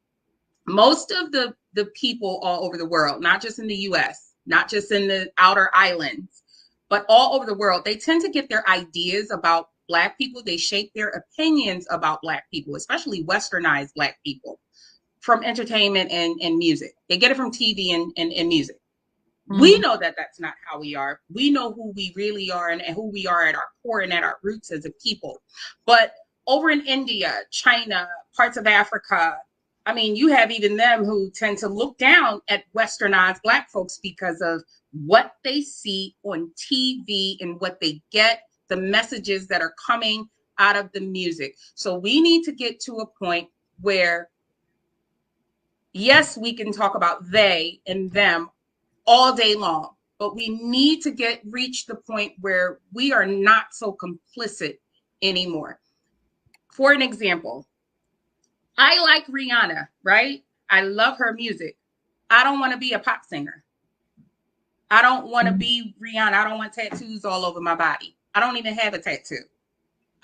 Most of the people all over the world, not just in the US, not just in the outer islands, but all over the world, they tend to get their ideas about Black people. They shape their opinions about Black people, especially westernized Black people, from entertainment and music. They get it from TV and music. Mm-hmm. We know that that's not how we are. We know who we really are and who we are at our core and at our roots as a people. But over in India, China, parts of Africa, I mean, you have even them who tend to look down at westernized Black folks because of what they see on TV and what they get, the messages that are coming out of the music. So we need to get to a point where, yes, we can talk about they and them all day long, but we need to reach the point where we are not so complicit anymore. For an example, I like Rihanna, right? I love her music. I don't want to be a pop singer. I don't want to be Rihanna. I don't want tattoos all over my body. I don't even have a tattoo.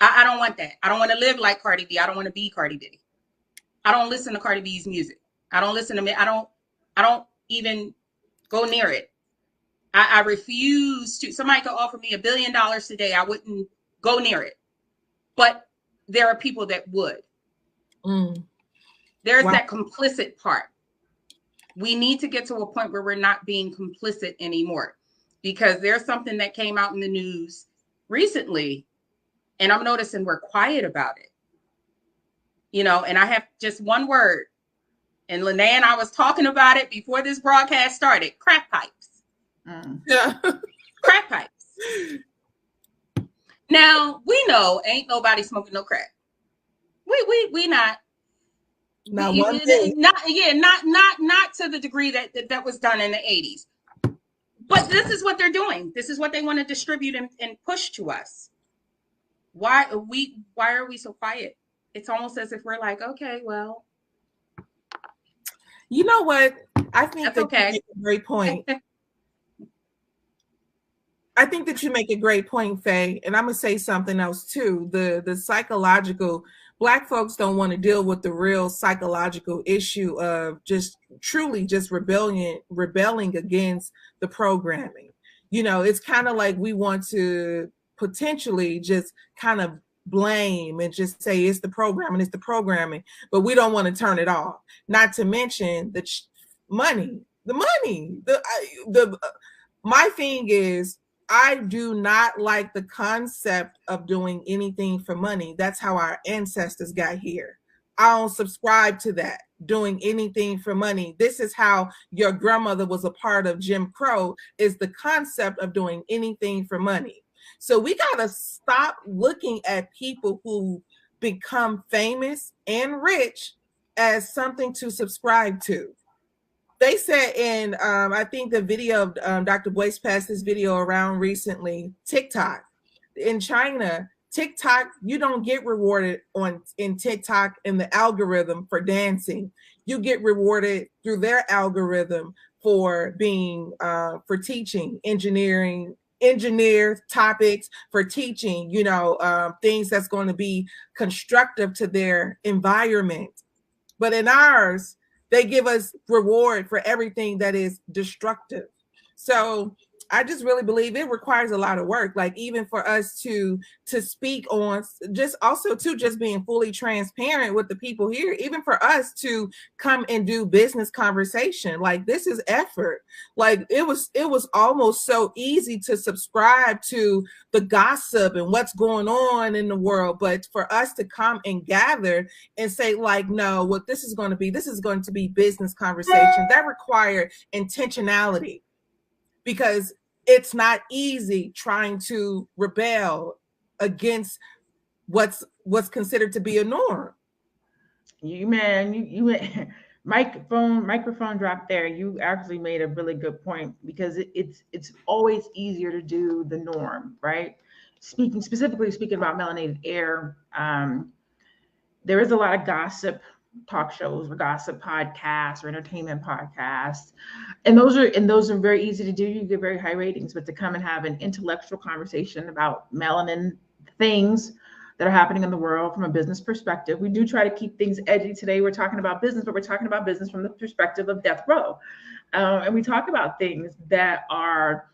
I don't want that. I don't want to live like Cardi B. I don't want to be Cardi B. I don't listen to Cardi B's music. I don't listen to me. I don't even go near it. I refuse to. Somebody could offer me $1 billion today. I wouldn't go near it. But there are people that would. There's that complicit part. We need to get to a point where we're not being complicit anymore, because there's something that came out in the news recently, and I'm noticing we're quiet about it. And I have just one word, and Lene and I was talking about it before this broadcast started: crack pipes. Yeah. Crack pipes. Now, we know ain't nobody smoking no crack. We not. Not one thing. Not to the degree that was done in the 80s. But this is what they're doing. This is what they want to distribute and push to us. Why are we so quiet? It's almost as if we're like, okay, well. You know what? I think that's okay. You make a great point. I think that you make a great point, Faye, and I'm gonna say something else too. The psychological Black folks don't want to deal with the real psychological issue of just truly just rebelling against the programming. You know, it's kind of like we want to potentially just kind of blame and just say it's the programming, but we don't want to turn it off. Not to mention the money, the my thing is I do not like the concept of doing anything for money. That's how our ancestors got here. I don't subscribe to that, doing anything for money. This is how your grandmother was a part of Jim Crow, is the concept of doing anything for money. So we got to stop looking at people who become famous and rich as something to subscribe to. They said in I think the video of Dr. Boyce passed this video around recently, TikTok. In China, TikTok, you don't get rewarded in TikTok in the algorithm for dancing. You get rewarded through their algorithm for being for teaching, engineer topics, for teaching, things that's going to be constructive to their environment. But in ours, they give us reward for everything that is destructive. So I just really believe it requires a lot of work. Like even for us to speak on just also to just being fully transparent with the people here, even for us to come and do business conversation, like this is effort. Like it was almost so easy to subscribe to the gossip and what's going on in the world. But for us to come and gather and say like, no, what this is going to be business conversation, that required intentionality, because it's not easy trying to rebel against what's considered to be a norm. You microphone drop there. You actually made a really good point, because it's always easier to do the norm, right? Speaking about melanated air, there is a lot of gossip talk shows or gossip podcasts or entertainment podcasts, and those are very easy to do. You get very high ratings. But to come and have an intellectual conversation about melanin things that are happening in the world from a business perspective, we do try to keep things edgy. Today we're talking about business, but we're talking about business from the perspective of death row, and we talk about things that are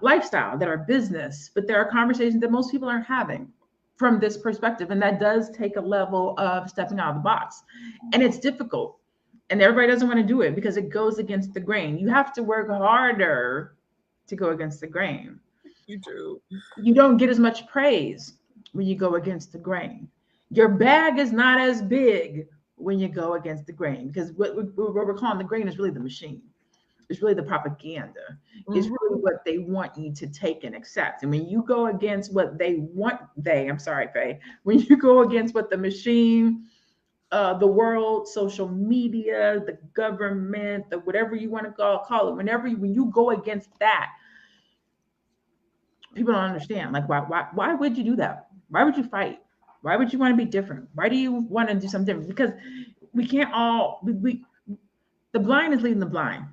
lifestyle, that are business, but there are conversations that most people aren't having from this perspective. And that does take a level of stepping out of the box. And it's difficult. And everybody doesn't want to do it because it goes against the grain. You have to work harder to go against the grain. You do. You don't get as much praise when you go against the grain. Your bag is not as big when you go against the grain, because what we're calling the grain is really the machine. It's really the propaganda. Mm-hmm. It's really what they want you to take and accept. And when you go against what they want, Faye, when you go against what the machine, the world, social media, the government, the whatever you want to call it, when you go against that, people don't understand. Like, why would you do that? Why would you fight? Why would you want to be different? Why do you want to do something different? Because we can't all, the blind is leading the blind.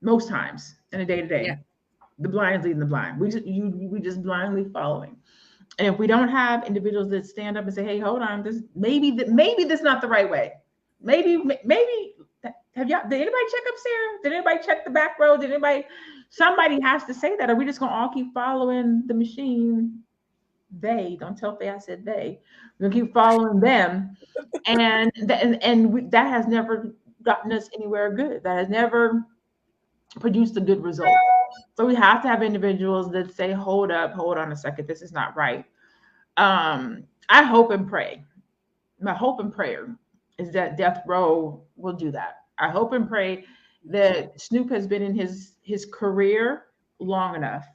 Most times in a day-to-day, yeah. The blind is leading the blind. We just blindly following. And if we don't have individuals that stand up and say, "Hey, hold on, maybe this is not the right way." Maybe did anybody check upstairs? Did anybody check the back road? Somebody has to say that. Are we just gonna all keep following the machine? Don't tell Faye I said they. We're gonna keep following them, and that has never gotten us anywhere good. That has never produced a good result. So we have to have individuals that say, hold on a second, this is not right. I hope and pray. My hope and prayer is that death row will do that. I hope and pray that Snoop has been in his career long enough.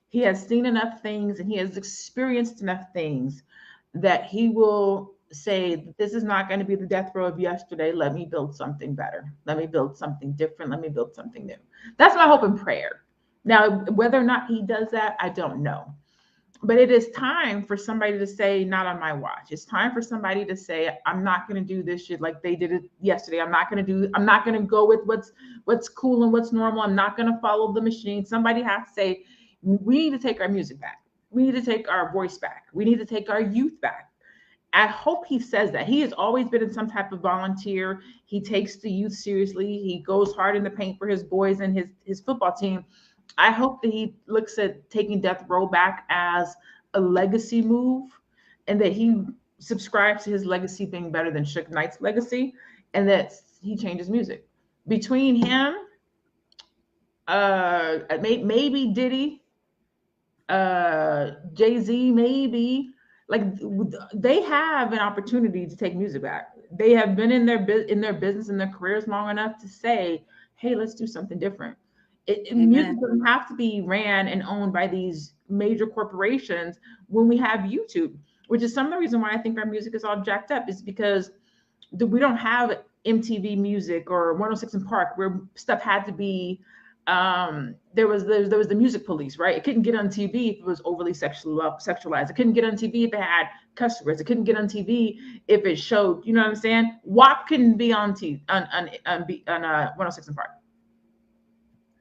He has seen enough things and he has experienced enough things that he will say, this is not going to be the death row of yesterday. Let me build something better. Let me build something different. Let me build something new. That's my hope and prayer. Now, whether or not he does that, I don't know. But it is time for somebody to say, not on my watch. It's time for somebody to say, I'm not going to do this shit like they did it yesterday. I'm not going to go with what's cool and what's normal. I'm not going to follow the machine. Somebody has to say, We need to take our music back. We need to take our voice back. We need to take our youth back. I hope he says that. He has always been in some type of volunteer. He takes the youth seriously. He goes hard in the paint for his boys and his football team. I hope that he looks at taking Death Row back as a legacy move, and that he subscribes to his legacy being better than Suge Knight's legacy, and that he changes music. Between him, maybe Diddy, Jay-Z, maybe, like, they have an opportunity to take music back. They have been in their business and their careers long enough to say, hey, let's do something different. Music doesn't have to be ran and owned by these major corporations when we have YouTube, which is some of the reason why I think our music is all jacked up, is because we don't have MTV Music or 106 in Park, where stuff had to be, there was the music police, right? It couldn't get on TV if it was overly sexualized. It couldn't get on TV if it had cuss words. It couldn't get on TV if it showed, you know what I'm saying? WAP couldn't be on TV on 106 in Park.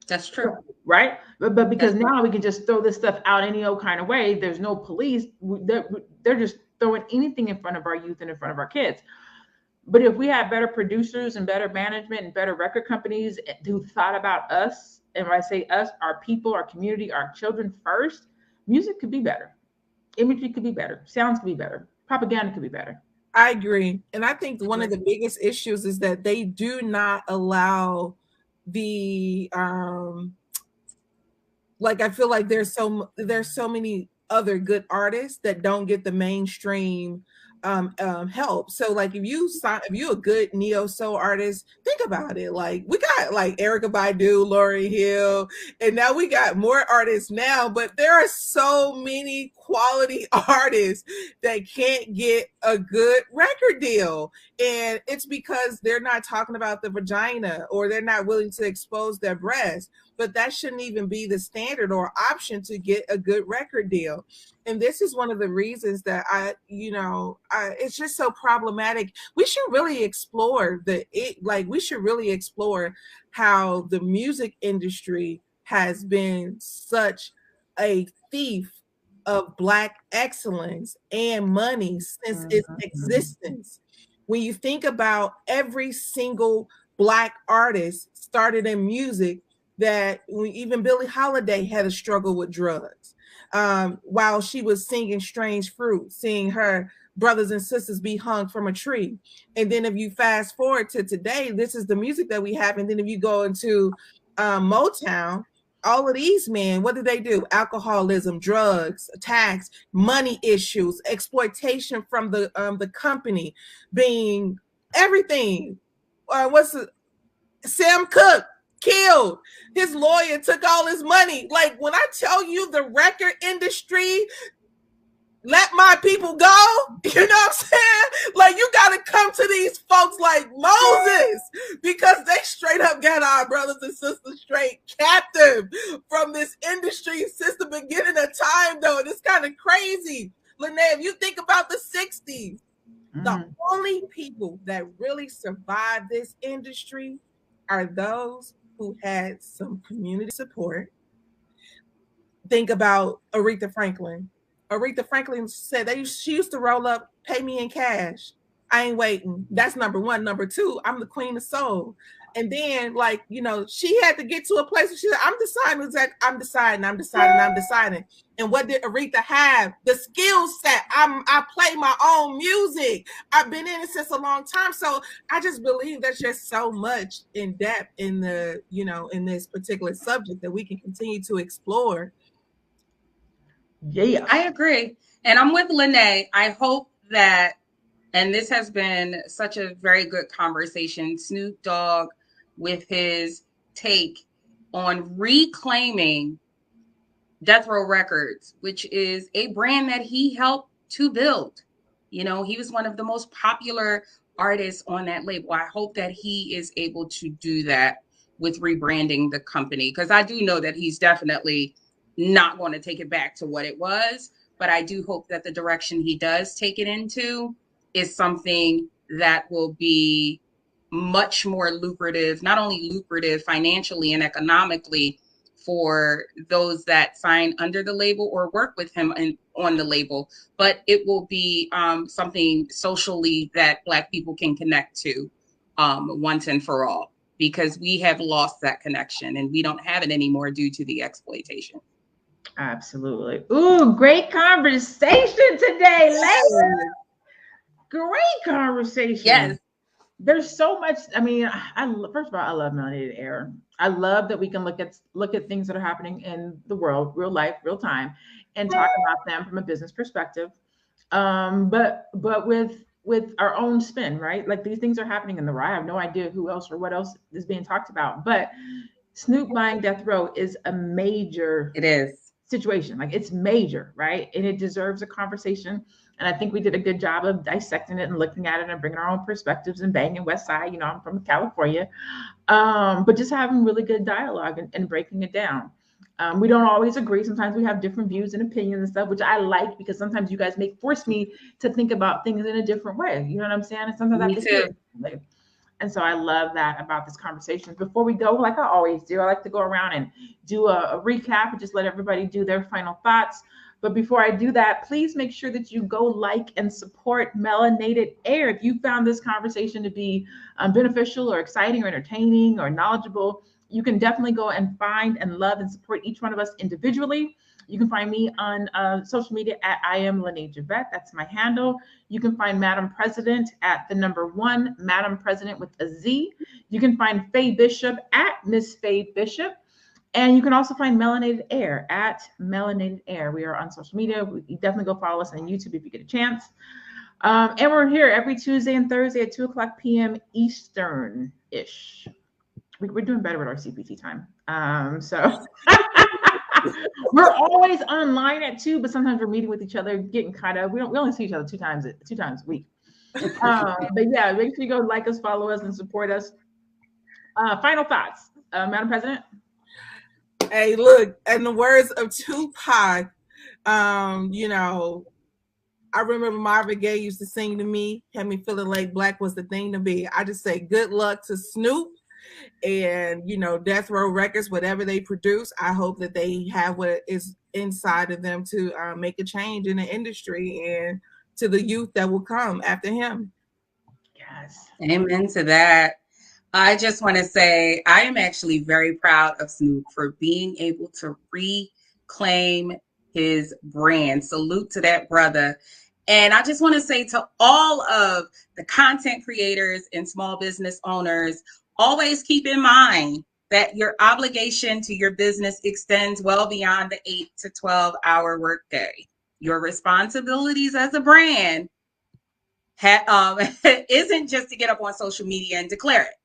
That's true, right? But because now we can just throw this stuff out any old kind of way. There's no police. They're just throwing anything in front of our youth and in front of our kids. But if we had better producers and better management and better record companies who thought about us, and when I say us, our people, our community, our children first, music could be better. Imagery could be better. Sounds could be better. Propaganda could be better. I agree. And I think one of the biggest issues is that they do not allow the like, I feel like there's so many other good artists that don't get the mainstream help. So like, if you're a good neo soul artist, think about it. Like, we got like Erykah Badu, Lauryn Hill, and now we got more artists now, but there are so many quality artists that can't get a good record deal. And it's because they're not talking about the vagina, or they're not willing to expose their breasts. But that shouldn't even be the standard or option to get a good record deal. And this is one of the reasons that it's just so problematic. We should really explore how the music industry has been such a thief of Black excellence and money since its existence. When you think about every single Black artist started in music, that even Billie Holiday had a struggle with drugs while she was singing Strange Fruit, seeing her brothers and sisters be hung from a tree. And then if you fast forward to today, this is the music that we have. And then if you go into Motown, all of these men, what did they do? Alcoholism, drugs, attacks, money issues, exploitation from the company, being everything. Sam Cooke killed. His lawyer took all his money. Like, when I tell you, the record industry, let my people go, you know what I'm saying? Like, you got to come to these folks like Moses, because they straight up got our brothers and sisters straight captive from this industry since the beginning of time, though. And it's kind of crazy. Lene, if you think about the 60s, the only people that really survived this industry are those who had some community support. Think about Aretha Franklin. Aretha Franklin said she used to roll up, pay me in cash. I ain't waiting. That's number one. Number two, I'm the queen of soul. And then, like, she had to get to a place where she said, I'm deciding. And what did Aretha have? The skill set. I play my own music. I've been in it since a long time. So I just believe there's just so much in depth in in this particular subject that we can continue to explore. Yeah, I agree. And I'm with Lene. I hope that, and this has been such a very good conversation, Snoop Dogg with his take on reclaiming Death Row Records, which is a brand that he helped to build. He was one of the most popular artists on that label. I hope that he is able to do that with rebranding the company, because I do know that he's definitely not going to take it back to what it was. But I do hope that the direction he does take it into is something that will be much more lucrative, not only lucrative financially and economically for those that sign under the label or work with him on the label, but it will be something socially that Black people can connect to once and for all, because we have lost that connection and we don't have it anymore due to the exploitation. Absolutely. Ooh, great conversation today, ladies. Great conversation. Yes. There's so much. I mean, first of all, I love melanated air. I love that we can look at things that are happening in the world, real life, real time, and talk about them from a business perspective. But with our own spin, right? Like, these things are happening in the world. I have no idea who else or what else is being talked about. But Snoop buying Death Row is a major. It is. Situation. Like, it's major, right? And it deserves a conversation. And I think we did a good job of dissecting it and looking at it and bringing our own perspectives and banging West Side. You know, I'm from California. But just having really good dialogue and breaking it down. We don't always agree. Sometimes we have different views and opinions and stuff, which I like, because sometimes you guys force me to think about things in a different way. You know what I'm saying? And sometimes Me too. And so I love that about this conversation. Before we go, like I always do, I like to go around and do a recap and just let everybody do their final thoughts. But before I do that, please make sure that you go like and support Melanated Air. If you found this conversation to be beneficial or exciting or entertaining or knowledgeable, you can definitely go and find and love and support each one of us individually. You can find me on social media at I am Lene Javette. That's my handle. You can find Madam President at the #1, Madam President with a Z. You can find Faye Bishop at Miss Faye Bishop. And you can also find Melanated Air at Melanated Air. We are on social media. You definitely go follow us on YouTube if you get a chance. And we're here every Tuesday and Thursday at 2:00 p.m. Eastern-ish. We're doing better with our CPT time. So we're always online at 2, but sometimes we're meeting with each other, getting caught up. We only see each other two times a week. But yeah, make sure you go like us, follow us, and support us. Final thoughts, Madam President. Hey, look, in the words of Tupac, you know, I remember Marvin Gaye used to sing to me, had me feeling like Black was the thing to be. I just say good luck to Snoop and, you know, Death Row Records, whatever they produce. I hope that they have what is inside of them to make a change in the industry and to the youth that will come after him. Yes. Amen to that. I just want to say I am actually very proud of Snoop for being able to reclaim his brand. Salute to that brother. And I just want to say to all of the content creators and small business owners, always keep in mind that your obligation to your business extends well beyond the 8 to 12-hour workday. Your responsibilities as a brand isn't just to get up on social media and declare it.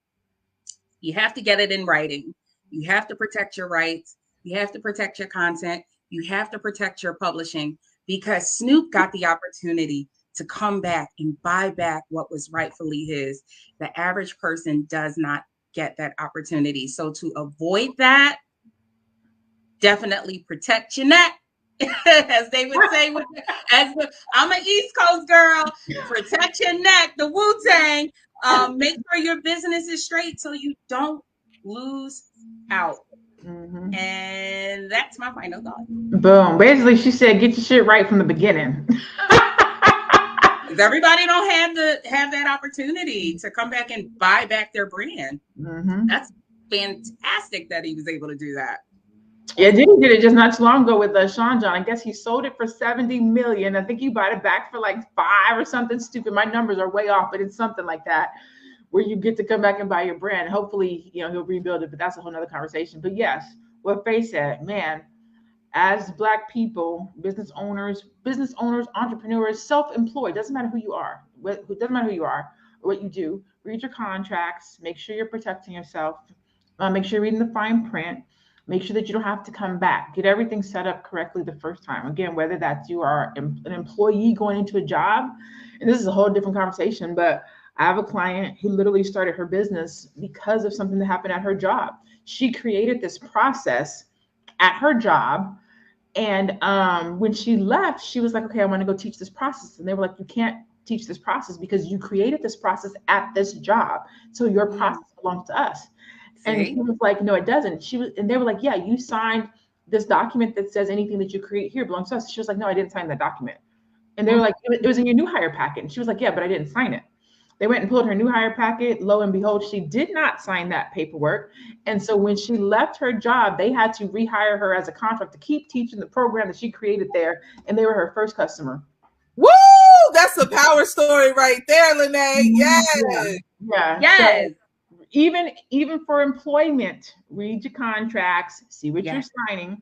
You have to get it in writing. You have to protect your rights. You have to protect your content. You have to protect your publishing, because Snoop got the opportunity to come back and buy back what was rightfully his. The average person does not get that opportunity. So to avoid that, definitely protect your neck. As they would say, I'm an East Coast girl, protect your neck, the Wu-Tang. Make sure your business is straight so you don't lose out. Mm-hmm. And that's my final thought. Boom. Basically, she said, get your shit right from the beginning. Everybody don't have that opportunity to come back and buy back their brand. Mm-hmm. That's fantastic that he was able to do that. Yeah, Diddy did it just not too long ago with Sean John. I guess he sold it for $70 million. I think he bought it back for like $5 or something stupid. My numbers are way off, but it's something like that, where you get to come back and buy your brand. Hopefully, you know, he'll rebuild it, but that's a whole nother conversation. But yes, what Faye said, man, as Black people, business owners, entrepreneurs, self-employed, doesn't matter who you are. It doesn't matter who you are or what you do. Read your contracts. Make sure you're protecting yourself. Make sure you're reading the fine print. Make sure that you don't have to come back. Get everything set up correctly the first time. Again, whether that's you are an employee going into a job, and this is a whole different conversation, but I have a client who literally started her business because of something that happened at her job. She created this process at her job. And when she left, she was like, okay, I want to go teach this process. And they were like, you can't teach this process because you created this process at this job. So your process belongs to us. And she was like, no, it doesn't. And they were like, yeah, you signed this document that says anything that you create here belongs to us. She was like, no, I didn't sign that document. And they were like, it was in your new hire packet. And she was like, yeah, but I didn't sign it. They went and pulled her new hire packet. Lo and behold, she did not sign that paperwork. And so when she left her job, they had to rehire her as a contract to keep teaching the program that she created there. And they were her first customer. Woo! That's a power story right there, Lene. Yes. Yeah. Yes. So even for employment, read your contracts, see what you're signing,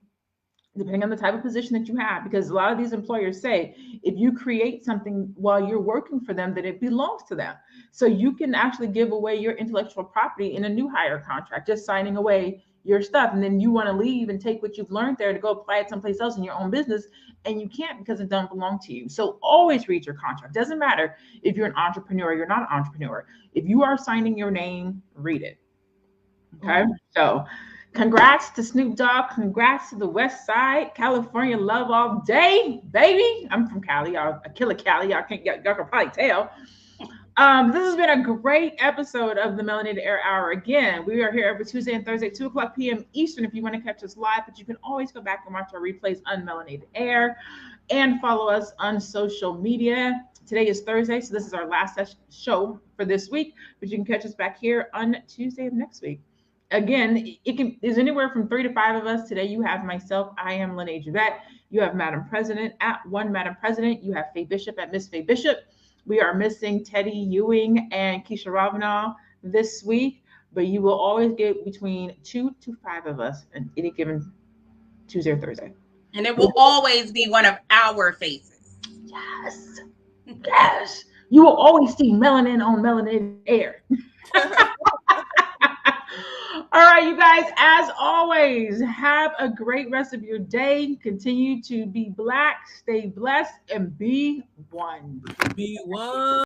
depending on the type of position that you have, because a lot of these employers say if you create something while you're working for them, that it belongs to them. So you can actually give away your intellectual property in a new hire contract, just signing away your stuff. And then you want to leave and take what you've learned there to go apply it someplace else in your own business. And you can't because it doesn't belong to you. So always read your contract. Doesn't matter if you're an entrepreneur or you're not an entrepreneur. If you are signing your name, read it. Okay. So congrats to Snoop Dogg. Congrats to the West Side. California love all day, baby. I'm from Cali. Y'all, a killer Cali. Y'all can probably tell. This has been a great episode of the Melanated Air Hour. Again, we are here every Tuesday and Thursday, 2:00 p.m. Eastern if you want to catch us live, but you can always go back and watch our replays on Melanated Air and follow us on social media. Today is Thursday, so this is our last show for this week, but you can catch us back here on Tuesday of next week. Again, there's anywhere from 3 to 5 of us. Today you have myself. I am Lene Javette. You have Madam President at One Madam President. You have Faye Bishop at Miss Faye Bishop. We are missing Teddy Ewing and Keisha Ravenel this week, but you will always get between 2 to 5 of us on any given Tuesday or Thursday. And it will always be one of our faces. Yes. Yes. You will always see melanin on Melanated Air. All right, you guys, as always, have a great rest of your day. Continue to be Black, stay blessed, and be one. Be one.